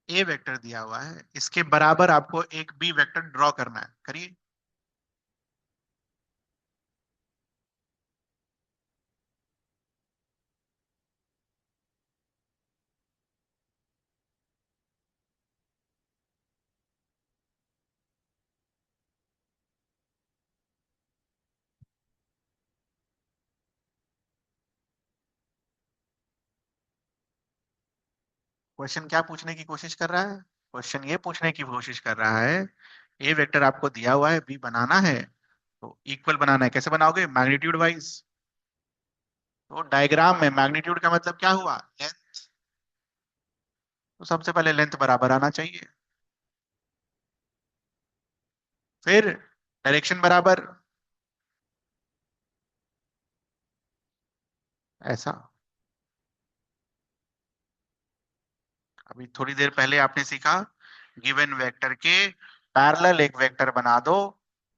ए वेक्टर दिया हुआ है, इसके बराबर आपको एक बी वेक्टर ड्रॉ करना है, करिए। क्वेश्चन क्या पूछने की कोशिश कर रहा है? क्वेश्चन ये पूछने की कोशिश कर रहा है, ए वेक्टर आपको दिया हुआ है, बी बनाना है, तो इक्वल बनाना है। कैसे बनाओगे? Magnitude wise. तो डायग्राम में मैग्नीट्यूड का मतलब क्या हुआ? लेंथ। तो सबसे पहले लेंथ बराबर आना चाहिए, फिर डायरेक्शन बराबर, ऐसा। अभी थोड़ी देर पहले आपने सीखा, गिवन वेक्टर के पैरेलल एक वेक्टर बना दो,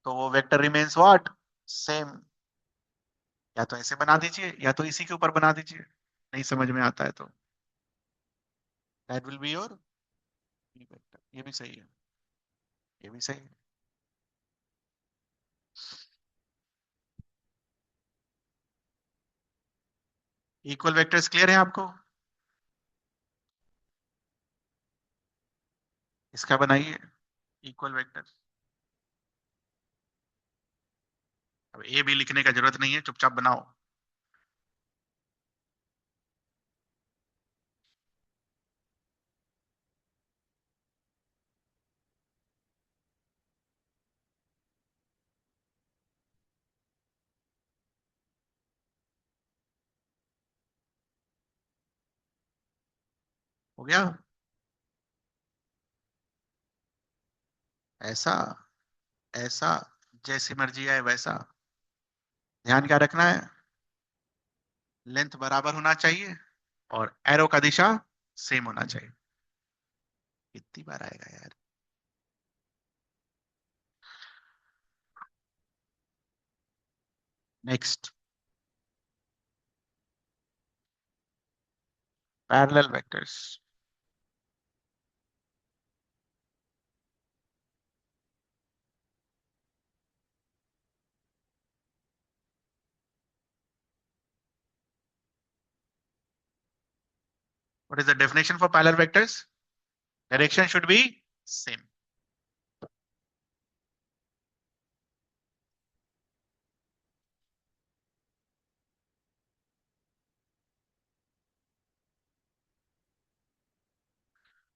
तो वो वेक्टर रिमेन्स व्हाट? सेम। या तो ऐसे बना दीजिए, या तो इसी के ऊपर बना दीजिए, नहीं समझ में आता है तो that will be your vector. ये भी सही है, ये भी सही है। इक्वल वेक्टर्स क्लियर है आपको? इसका बनाइए इक्वल वेक्टर। अब ए भी लिखने का जरूरत नहीं है, चुपचाप बनाओ। हो गया? ऐसा, ऐसा, जैसी मर्जी आए वैसा। ध्यान क्या रखना है? लेंथ बराबर होना चाहिए और एरो का दिशा सेम होना चाहिए। कितनी बार आएगा यार? Next, parallel vectors. What is the definition for parallel vectors? Direction should be same.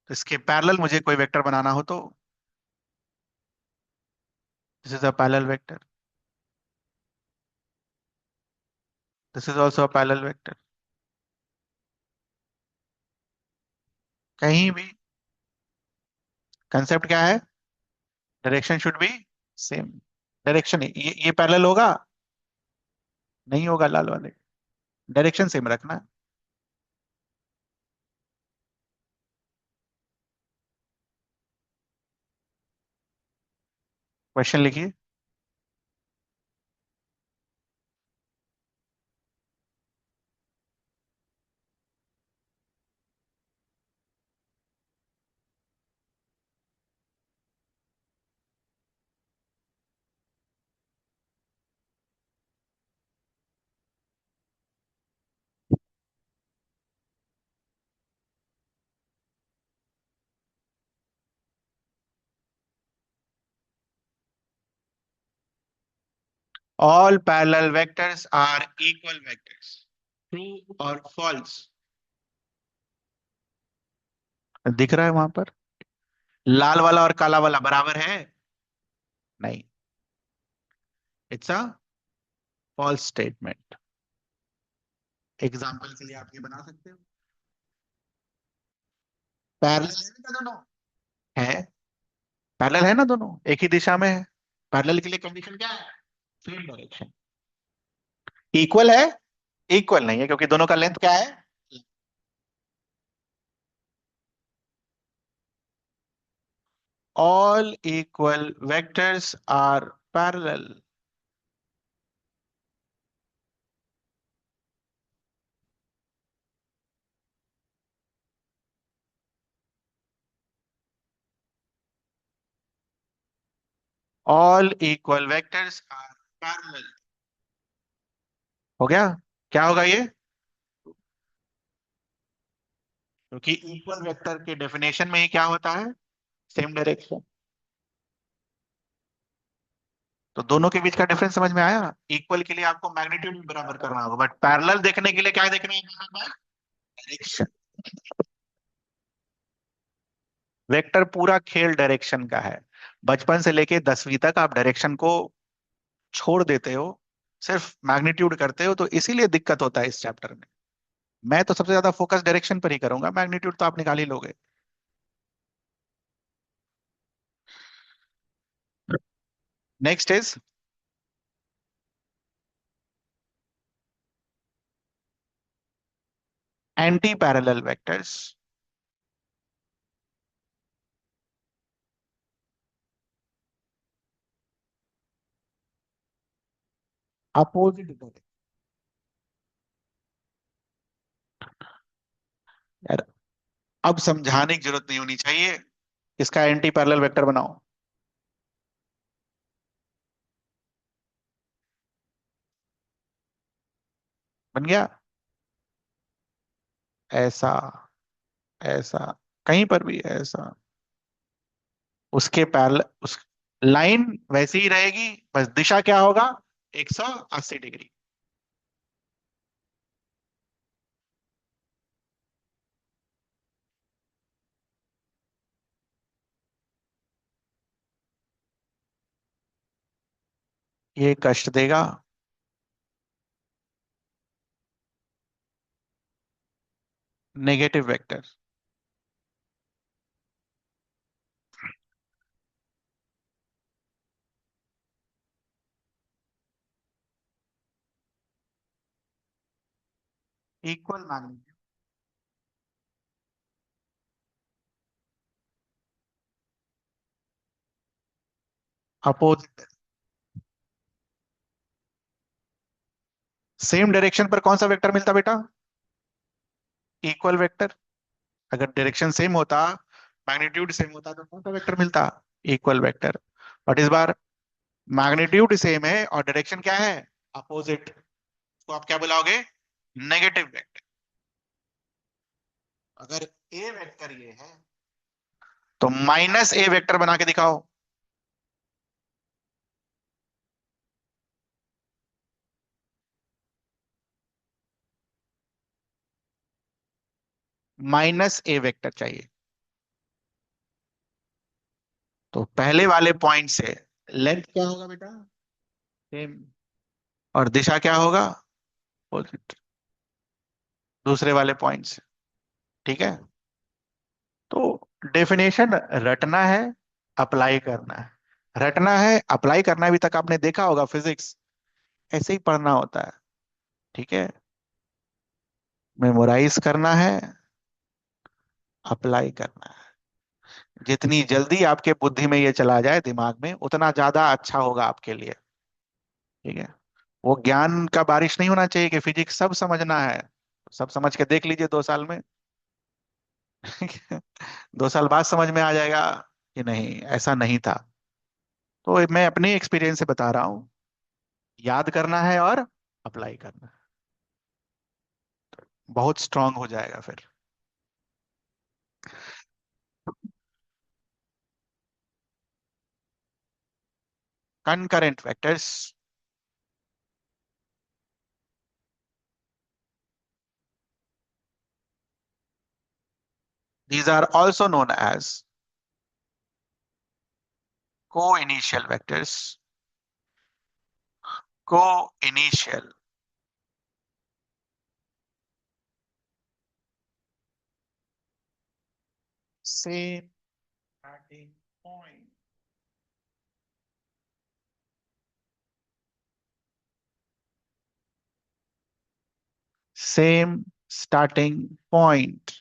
तो इसके पैरेलल मुझे कोई वेक्टर बनाना हो तो this is a parallel vector, this is also a parallel vector. कहीं भी कंसेप्ट क्या है? Direction should be same. Direction ये पैरेलल होगा? नहीं होगा लाल वाले। डायरेक्शन सेम रखना है। क्वेश्चन लिखिए। All parallel vectors are equal vectors, true और फॉल्स? दिख रहा है वहां पर? लाल वाला और काला वाला बराबर है? नहीं, it's a false statement. Example के लिए आप ये बना सकते हो, पैरेलल है ना दोनों? है, पैरेलल है ना दोनों, एक ही दिशा में है। पैरेलल के लिए कंडीशन क्या है? Same direction. इक्वल है? इक्वल नहीं है, क्योंकि दोनों का लेंथ क्या है? All equal vectors are parallel. All equal vectors are parallel. हो गया? क्या होगा ये? क्योंकि इक्वल वेक्टर के डेफिनेशन में ही क्या होता है? Same direction. तो दोनों के बीच का डिफरेंस समझ में आया? इक्वल के लिए आपको मैग्नीट्यूड भी बराबर करना होगा, बट पैरेलल देखने के लिए क्या देखना है? डायरेक्शन। वेक्टर पूरा खेल डायरेक्शन का है। बचपन से लेके 10वीं तक आप डायरेक्शन को छोड़ देते हो, सिर्फ मैग्नीट्यूड करते हो, तो इसीलिए दिक्कत होता है इस चैप्टर में। मैं तो सबसे ज्यादा फोकस डायरेक्शन पर ही करूंगा, मैग्नीट्यूड तो आप निकाल ही लोगे। Next is anti parallel vectors. Opposite direction. यार, अब समझाने की जरूरत नहीं होनी चाहिए, इसका एंटी पैरेलल वेक्टर बनाओ। बन गया। ऐसा, ऐसा, कहीं पर भी ऐसा, उसके पैरेलल, उस लाइन वैसी ही रहेगी, बस दिशा क्या होगा, 180 डिग्री। ये कष्ट देगा। Negative vector. Equal magnitude. Opposite. Same direction पर कौन सा वेक्टर मिलता बेटा, इक्वल वेक्टर। अगर डायरेक्शन सेम होता, मैग्नीट्यूड सेम होता, तो कौन सा वेक्टर मिलता, इक्वल वेक्टर। बट इस बार मैग्नीट्यूड सेम है और डायरेक्शन क्या है, अपोजिट। तो आप क्या बुलाओगे, नेगेटिव वेक्टर। अगर ए वेक्टर ये है, तो माइनस ए वेक्टर बना के दिखाओ। माइनस ए वेक्टर चाहिए। तो पहले वाले पॉइंट से लेंथ क्या होगा बेटा, सेम। और दिशा क्या होगा, अपोजिट, दूसरे वाले पॉइंट से। ठीक है। तो डेफिनेशन रटना है, अप्लाई करना है। रटना है, अप्लाई करना है, अभी तक आपने देखा होगा फिजिक्स ऐसे ही पढ़ना होता है। ठीक है। मेमोराइज करना है, अप्लाई करना है। जितनी जल्दी आपके बुद्धि में ये चला जाए दिमाग में, उतना ज्यादा अच्छा होगा आपके लिए। ठीक है। वो ज्ञान का बारिश नहीं होना चाहिए कि फिजिक्स सब समझना है। सब समझ के देख लीजिए 2 साल में। 2 साल बाद समझ में आ जाएगा कि नहीं, ऐसा नहीं था। तो मैं अपने एक्सपीरियंस से बता रहा हूँ, याद करना है और अप्लाई करना है, बहुत स्ट्रांग हो जाएगा फिर। concurrent vectors, these are also known as co-initial vectors. Co-initial. Same starting point. Same starting point.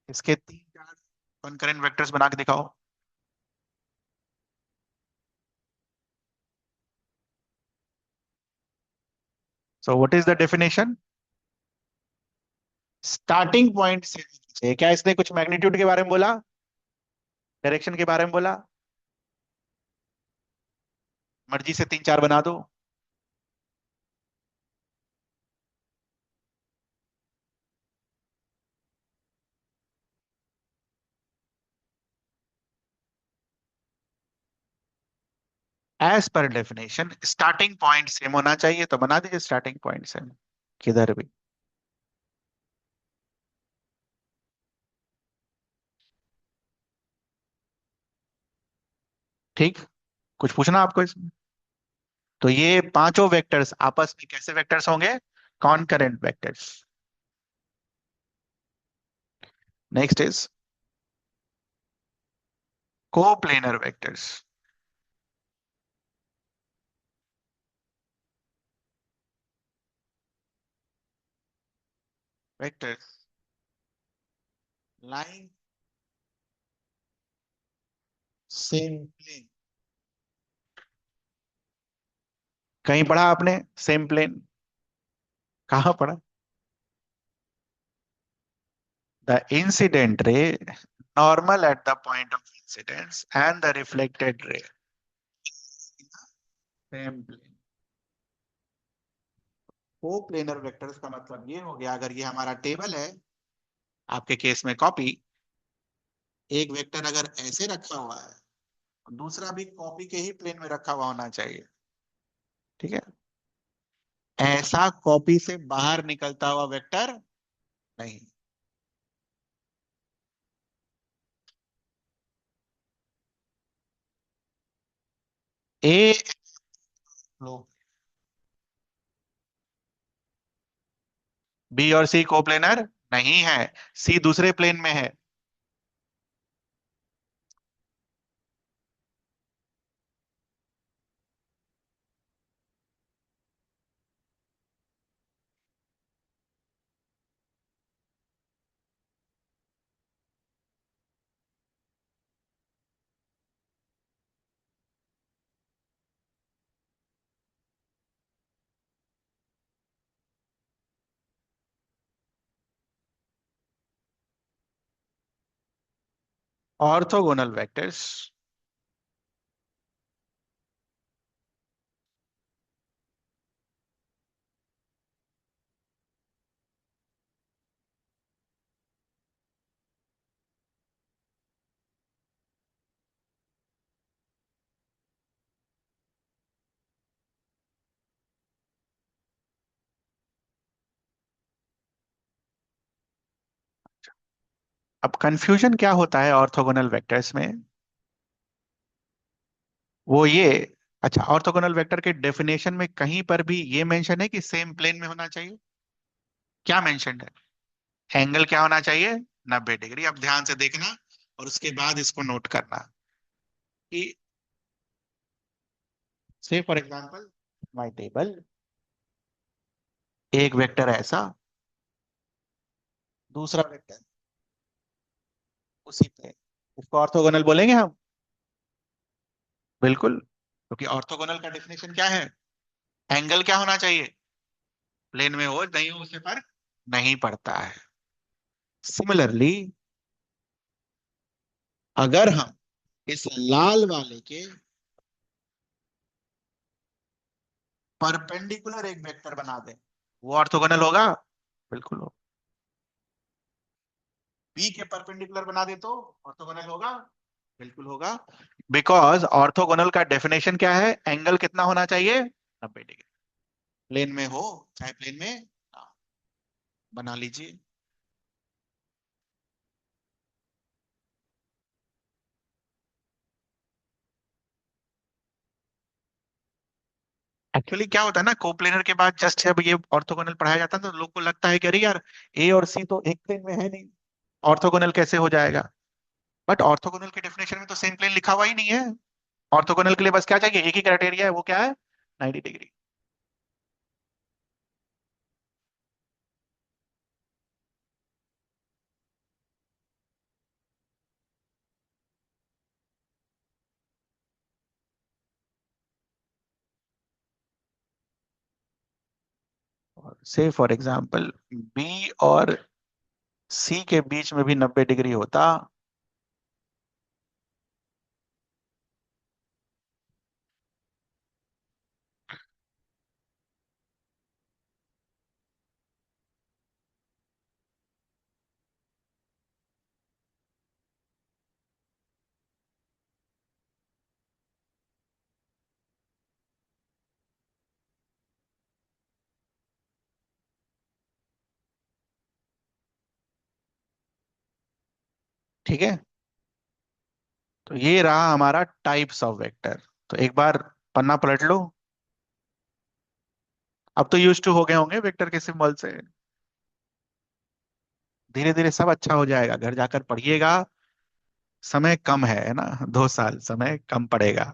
इसके 3 4 concurrent vectors बना के दिखाओ। So what is the definition? Starting point से क्या इसने कुछ मैग्नीट्यूड के बारे में बोला, डायरेक्शन के बारे में बोला, मर्जी से 3 4 बना दो। As per definition starting point same होना चाहिए, तो बना दीजिए स्टार्टिंग पॉइंट सेम। किधर भी। ठीक। कुछ पूछना आपको इसमें? तो ये पांचों वेक्टर्स आपस में कैसे वेक्टर्स होंगे? Concurrent vectors. Next is coplanar vectors. Vectors line same plane. कहीं पढ़ा आपने सेम प्लेन? कहाँ पढ़ा? The incident ray normal at the point of incidence and the reflected ray same plane। को प्लेनर वेक्टर्स का मतलब ये हो गया, अगर ये हमारा टेबल है, आपके केस में कॉपी, एक वेक्टर अगर ऐसे रखा हुआ है, दूसरा भी कॉपी के ही प्लेन में रखा हुआ होना चाहिए। ठीक है। ऐसा कॉपी से बाहर निकलता हुआ वेक्टर नहीं। ए लो, बी और सी कोप्लेनर नहीं है। सी दूसरे प्लेन में है। Orthogonal vectors. अब कंफ्यूजन क्या होता है ऑर्थोगोनल वेक्टर्स में? वो ये, अच्छा, ऑर्थोगोनल वेक्टर के डेफिनेशन में कहीं पर भी ये मेंशन है कि सेम प्लेन में होना चाहिए? क्या मेंशन है? एंगल क्या होना चाहिए? 90 डिग्री। अब ध्यान से देखना और उसके बाद इसको नोट करना कि से फॉर एग्जांपल माय टेबल, एक वेक्टर ऐसा, दूसरा वेक्टर उसी पे, इसको ऑर्थोगोनल बोलेंगे हम? बिल्कुल, क्योंकि ऑर्थोगोनल का डेफिनेशन क्या है? एंगल क्या होना चाहिए? प्लेन में हो नहीं हो उससे फर्क नहीं पड़ता है। सिमिलरली, अगर हम इस लाल वाले के परपेंडिकुलर एक वेक्टर बना दें, वो ऑर्थोगोनल होगा? बिल्कुल होगा। बी के परपेंडिकुलर बना दे तो ऑर्थोगोनल होगा? बिल्कुल होगा। बिकॉज ऑर्थोगोनल का डेफिनेशन क्या है? एंगल कितना होना चाहिए? 90 डिग्री। प्लेन में हो चाहे प्लेन में ना हो। बना लीजिए। एक्चुअली क्या होता है ना, कोप्लेनर के बाद जस्ट जब ये ऑर्थोगोनल पढ़ाया जाता है तो लोग को लगता है कि अरे यार, ए और सी तो एक प्लेन में है नहीं, ऑर्थोगोनल कैसे हो जाएगा? बट ऑर्थोगोनल के डेफिनेशन में तो सेम प्लेन लिखा हुआ ही नहीं है। ऑर्थोगोनल के लिए बस क्या चाहिए? एक ही क्राइटेरिया है, वो क्या है? 90 डिग्री। से फॉर एग्जाम्पल बी और सी के बीच में भी 90 डिग्री होता, ठीक है। तो ये रहा हमारा टाइप्स ऑफ वेक्टर। तो एक बार पन्ना पलट लो। अब तो यूज टू हो गए होंगे वेक्टर के सिंबल से। धीरे धीरे सब अच्छा हो जाएगा, घर जाकर पढ़िएगा। समय कम है ना, 2 साल समय कम पड़ेगा।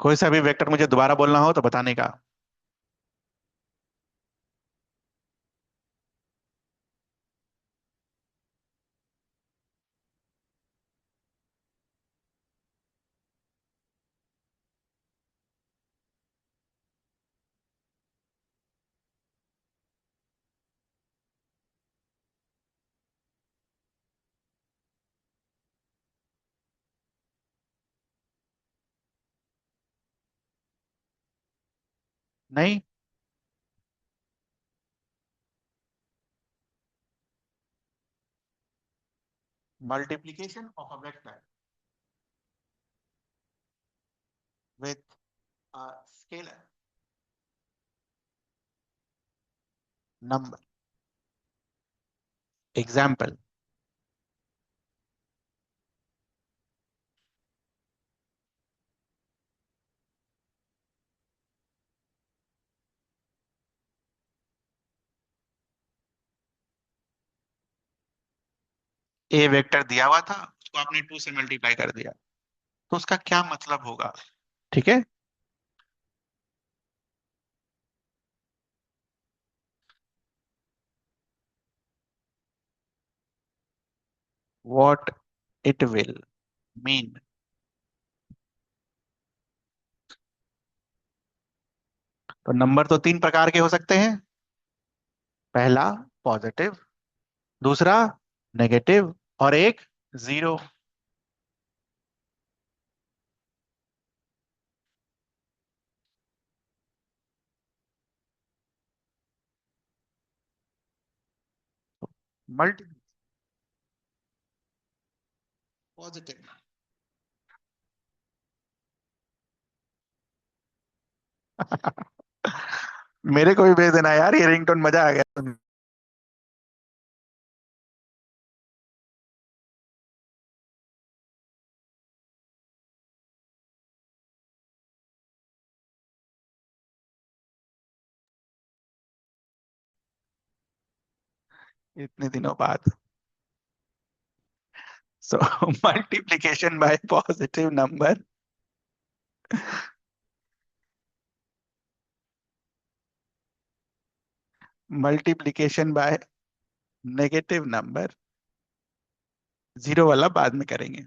कोई सा भी वेक्टर मुझे दोबारा बोलना हो तो बताने का। नहीं। Multiplication of a vector with scalar number. Example. A vector दिया हुआ था, उसको आपने 2 से मल्टीप्लाई कर दिया, तो उसका क्या मतलब होगा? ठीक है। What it will mean. तो नंबर तो 3 प्रकार के हो सकते हैं। पहला पॉजिटिव, दूसरा नेगेटिव, और एक जीरो। Multi positive. मेरे को भी भेज देना यार, ये रिंगटोन, मजा आ गया। इतने दिनों बाद। So multiplication by positive number, multiplication by negative number, zero वाला बाद में करेंगे।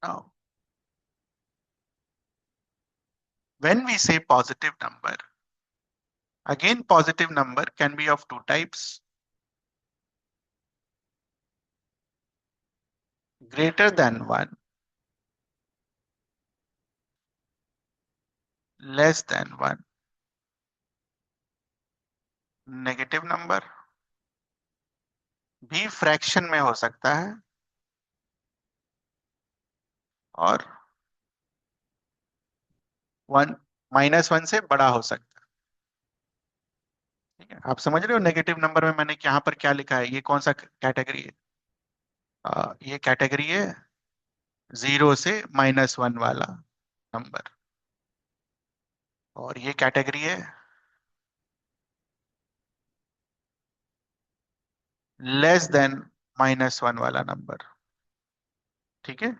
Now, when we say positive number, again positive number can be of two types: greater than 1, less than 1। Negative number भी फ्रैक्शन में हो सकता है, और 1, -1 से बड़ा हो सकता है। ठीक है, आप समझ रहे हो नेगेटिव नंबर में मैंने यहाँ पर क्या लिखा है? ये कौन सा कैटेगरी है? ये कैटेगरी है 0 से -1 वाला नंबर। और ये कैटेगरी है << वाला नंबर। ठीक है।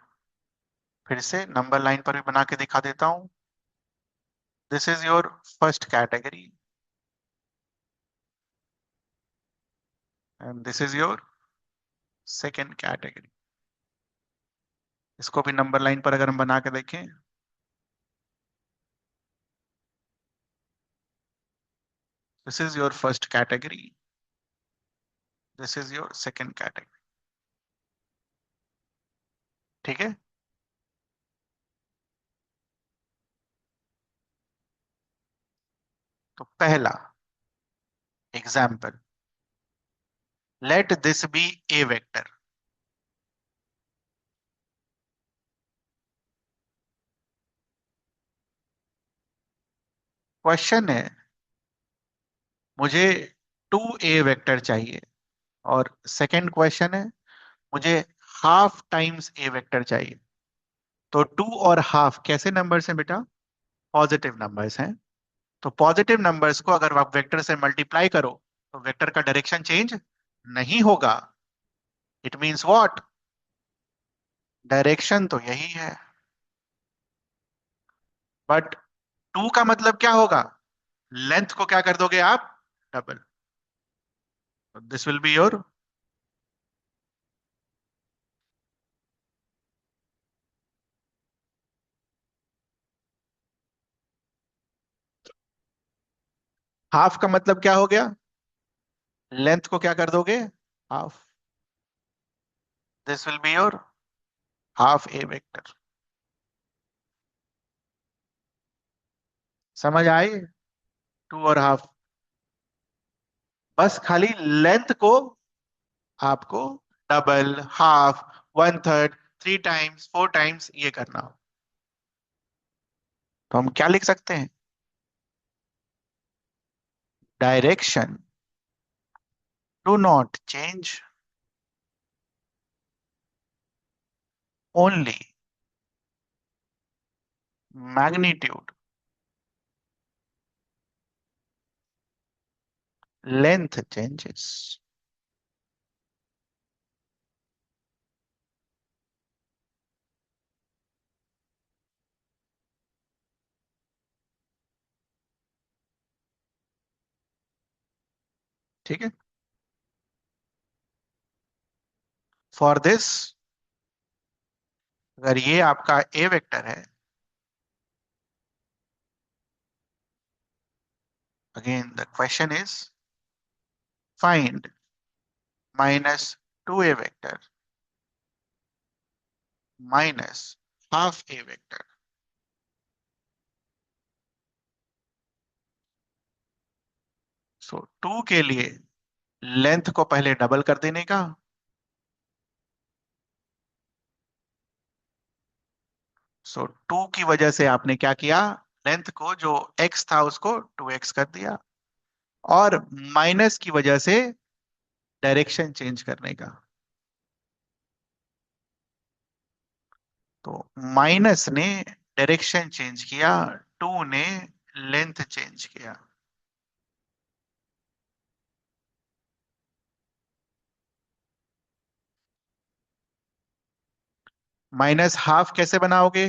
फिर से नंबर लाइन पर भी बना के दिखा देता हूं। This is your first category and this is your second category. इसको भी नंबर लाइन पर अगर हम बना के देखें, this is your first category, this is your second category. ठीक है। तो पहला example, let this be A vector. Question है, मुझे 2a वेक्टर चाहिए, और सेकंड क्वेश्चन है, मुझे हाफ टाइम्स ए वेक्टर चाहिए। तो 2 और हाफ कैसे नंबर्स हैं बेटा? पॉजिटिव नंबर्स हैं। तो पॉजिटिव नंबर्स को अगर आप वेक्टर से मल्टीप्लाई करो तो वेक्टर का डायरेक्शन चेंज नहीं होगा। It means what? डायरेक्शन तो यही है, बट 2 का मतलब क्या होगा? लेंथ को क्या कर दोगे आप? Double. This will be your. Half का मतलब क्या हो गया? लेंथ को क्या कर दोगे? Half. This will be your half A vector. समझ आई? 2 और हाफ, बस खाली लेंथ को आपको double, half, one third, 3 times, 4 times ये करना हो। तो हम क्या लिख सकते हैं? Direction do not change, only magnitude, length changes. ठीक है। फॉर दिस, अगर ये आपका ए वेक्टर है, again the question is find -2a vector minus half A vector. So 2 के लिए लेंथ को पहले डबल कर देने का। सो 2 की वजह से आपने क्या किया? लेंथ को जो x था उसको 2x कर दिया, और माइनस की वजह से डायरेक्शन चेंज करने का। तो माइनस ने डायरेक्शन चेंज किया, 2 ने लेंथ चेंज किया। माइनस हाफ कैसे बनाओगे?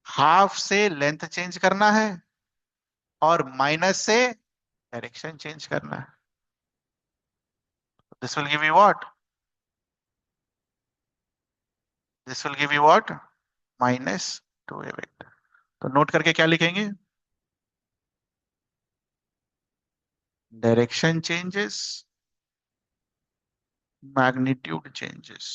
हाफ से लेंथ चेंज करना है, और माइनस से डायरेक्शन चेंज करना है। This will give you what? This will give you what? -2a vector. तो नोट करके क्या लिखेंगे? Direction changes, magnitude changes.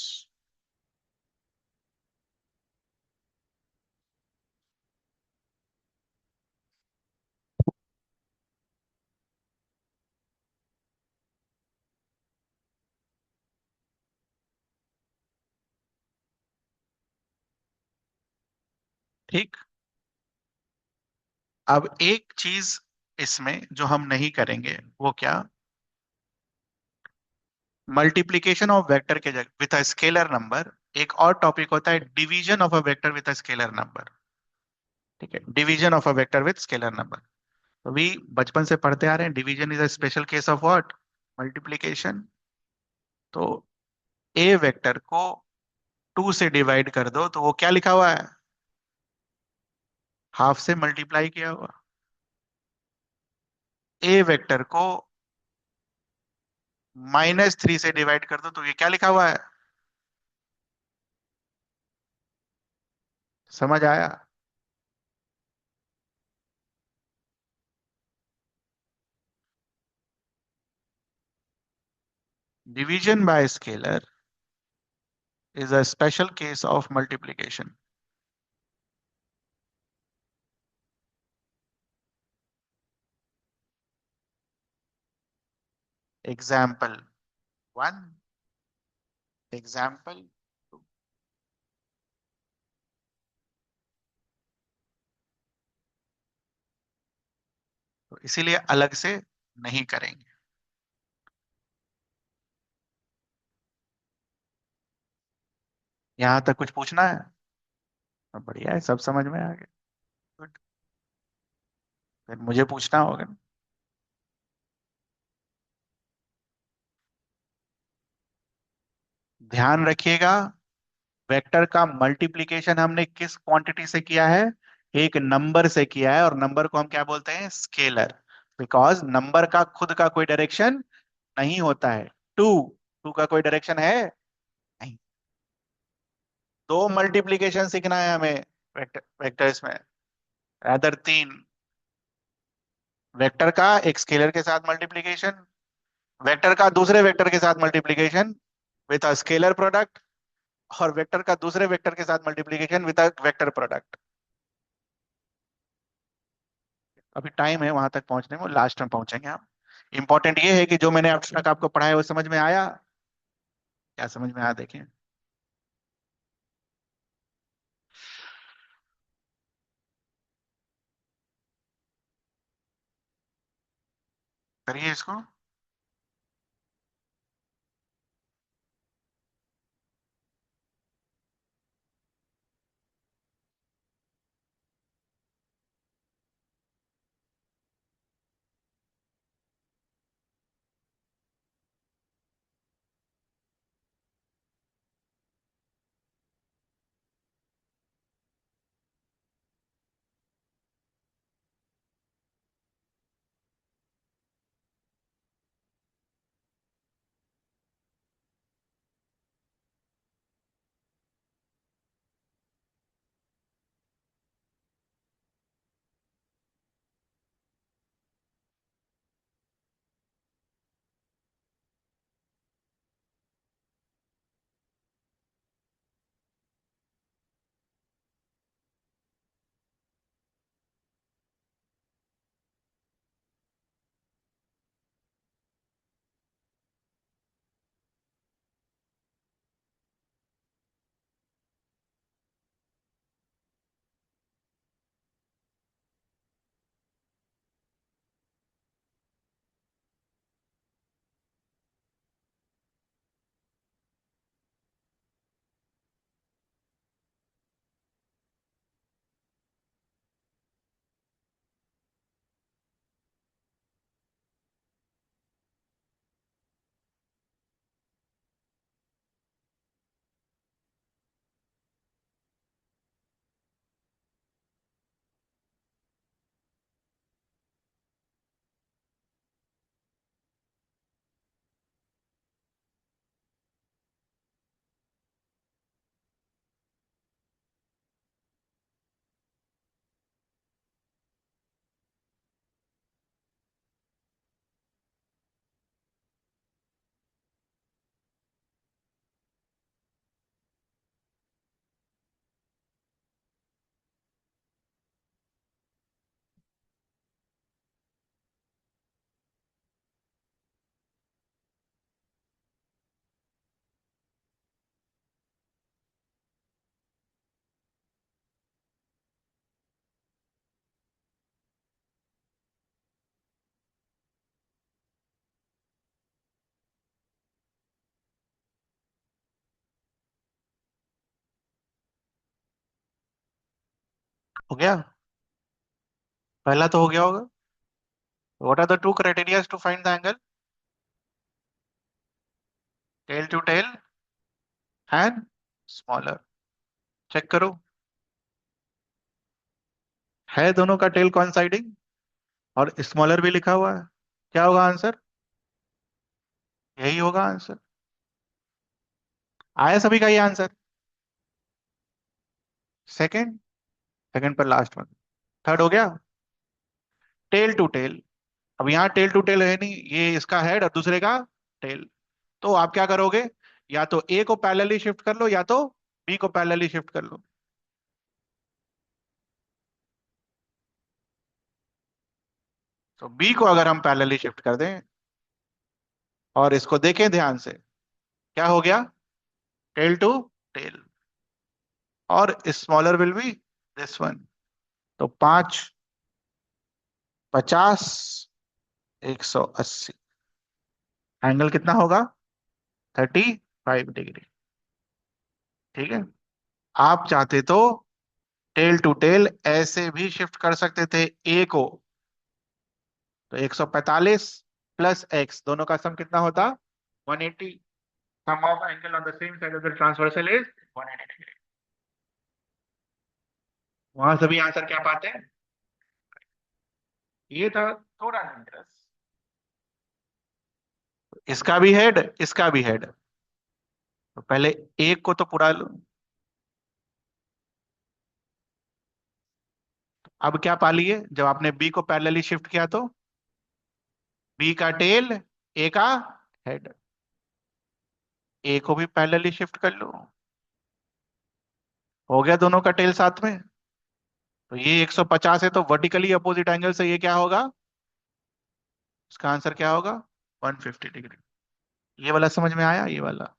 ठीक। अब एक चीज इसमें जो हम नहीं करेंगे वो क्या? मल्टीप्लीकेशन ऑफ वेक्टर के जगह विथ अ स्केलर नंबर, एक और टॉपिक होता है division of a vector with a scalar number. ठीक है, division of a vector with scalar number. तो भी बचपन से पढ़ते आ रहे हैं, division is a special case of what? Multiplication. तो ए वेक्टर को 2 से डिवाइड कर दो तो वो क्या लिखा हुआ है? हाफ से मल्टीप्लाई किया हुआ। ए वेक्टर को -3 से डिवाइड कर दो तो ये क्या लिखा हुआ है? समझ आया? Division by scalar is a special case of multiplication. Example one, example two. तो इसीलिए अलग से नहीं करेंगे। यहां तक कुछ पूछना है? बढ़िया है, सब समझ में आ गया। गुड। फिर मुझे पूछना होगा। ध्यान रखिएगा, वेक्टर का मल्टीप्लिकेशन हमने किस क्वांटिटी से किया है? एक नंबर से किया है, और नंबर को हम क्या बोलते हैं? स्केलर। बिकॉज नंबर का खुद का कोई डायरेक्शन नहीं होता है। टू, टू का कोई डायरेक्शन है? नहीं। दो मल्टीप्लिकेशन सीखना है हमें वेक्टर्स में, अदर तीन। वेक्टर का एक स्केलर के साथ मल्टीप्लिकेशन, वेक्टर का दूसरे वेक्टर के साथ multiplication with a scalar product, और वेक्टर का दूसरे वेक्टर के साथ multiplication with a vector product. अभी टाइम है वहां तक पहुंचने में, लास्ट में पहुंचेंगे हम। इंपॉर्टेंट ये है कि जो मैंने अब तक आपको पढ़ाया वो समझ में आया? क्या समझ में आया देखें। करिए इसको। हो गया? पहला तो हो गया होगा। What are the two criteria to find the angle? Tail to tail and smaller. Check करो, है दोनों का टेल कॉइंसाइडिंग, और स्मॉलर भी लिखा हुआ है। क्या होगा आंसर? यही होगा आंसर। आया सभी का ये आंसर? सेकंड, सेकंड पर लास्ट वन। थर्ड हो गया, टेल टू टेल। अब यहाँ टेल टू टेल है नहीं, ये इसका हेड और दूसरे का टेल। तो आप क्या करोगे? या तो ए को पैरेलली शिफ्ट कर लो, या तो बी को पैरेलली शिफ्ट कर लो। तो बी को अगर हम पैरेलली शिफ्ट कर दें, और इसको देखें ध्यान से, क्या हो गया, टेल टू टेल, और smaller will be this one. तो 5, 50, 180, एंगल कितना होगा, 35 डिग्री। ठीक है। आप चाहते तो टेल टू टेल ऐसे भी शिफ्ट कर सकते थे ए को, तो 145 प्लस एक्स दोनों का सम कितना होता, 180। Sum of angle on the same side of the transversal is 180 degree. वहां से भी आंसर क्या पाते हैं, ये था थोड़ा डेंजरस। इसका भी हेड, इसका भी हेड, तो पहले एक को तो पूरा लो। अब क्या पा लिए, जब आपने बी को पैरेलली शिफ्ट किया तो बी का टेल, ए का हेड, ए को भी पैरेलली शिफ्ट कर लो, हो गया दोनों का टेल साथ में। तो ये 150 है, तो वर्टिकली अपोजिट एंगल से ये क्या होगा, इसका आंसर क्या होगा, 150 डिग्री। ये वाला समझ में आया, ये वाला।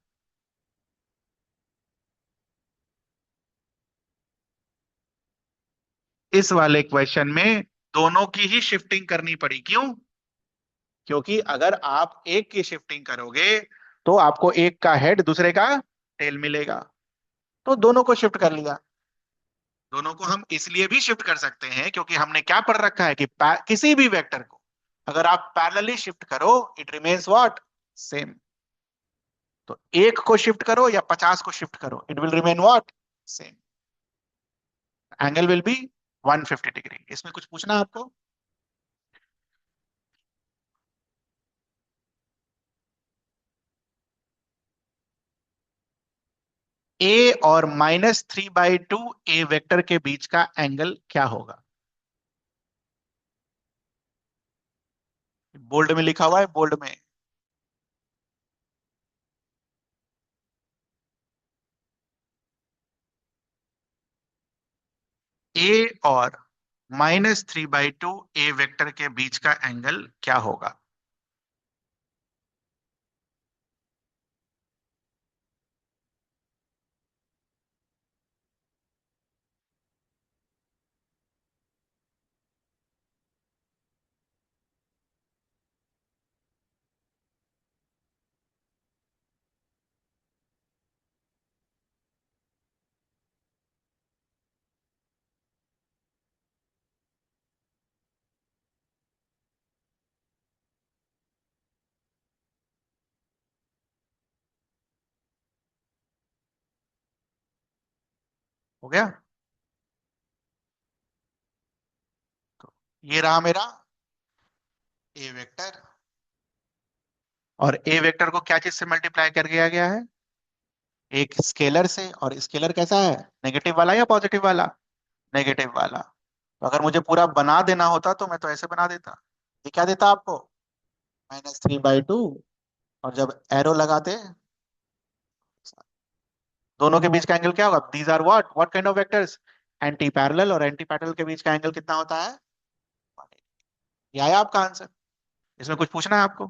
इस वाले क्वेश्चन में दोनों की ही शिफ्टिंग करनी पड़ी, क्यों, क्योंकि अगर आप एक की शिफ्टिंग करोगे तो आपको एक का हेड दूसरे का टेल मिलेगा, तो दोनों को शिफ्ट कर लिया। दोनों को हम इसलिए भी शिफ्ट कर सकते हैं क्योंकि हमने क्या पढ़ रखा है कि किसी भी वेक्टर को अगर आप पैरेलली शिफ्ट करो, इट रिमेन्स व्हाट, सेम। तो एक को शिफ्ट करो या 50 को शिफ्ट करो, it will remain what, same. Angle will be 150 degree. इसमें कुछ पूछना है आपको, ए और -3/2 ए वेक्टर के बीच का एंगल क्या होगा, बोल्ड में लिखा हुआ है, बोल्ड में। ए और -3/2 ए वेक्टर के बीच का एंगल क्या होगा। हो गया, ये रहा मेरा ए वेक्टर, और ए वेक्टर को क्या चीज से मल्टीप्लाई कर दिया गया है, एक स्केलर से। और स्केलर कैसा है, नेगेटिव वाला या पॉजिटिव वाला, नेगेटिव वाला। तो अगर मुझे पूरा बना देना होता तो मैं तो ऐसे बना देता, ये क्या देता आपको, -3/2, और जब एरो लगाते दोनों के बीच का एंगल क्या होगा, these are what what kind of vectors, anti parallel, और एंटी पैरेलल के बीच का एंगल कितना होता है, ये आया आपका आंसर। इसमें कुछ पूछना है आपको,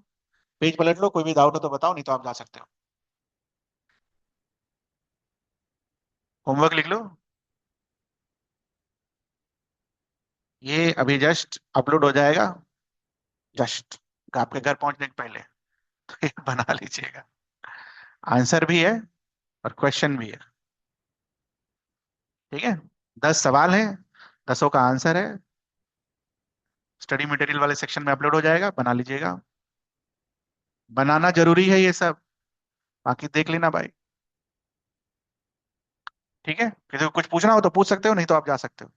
पेज पलट लो, कोई भी डाउट हो तो बताओ, नहीं तो आप जा सकते हो, होमवर्क लिख लो। ये अभी जस्ट अपलोड हो जाएगा, जस्ट आपके घर पहुंचने के पहले, तो ये बना लीजिएगा, आंसर भी है और क्वेश्चन भी है। ठीक है, 10 सवाल हैं, 10 का आंसर है, स्टडी मटेरियल वाले सेक्शन में अपलोड हो जाएगा, बना लीजिएगा। बनाना जरूरी है ये सब, बाकी देख लेना भाई। ठीक है, किसी को कुछ पूछना हो तो पूछ सकते हो, नहीं तो आप जा सकते हो।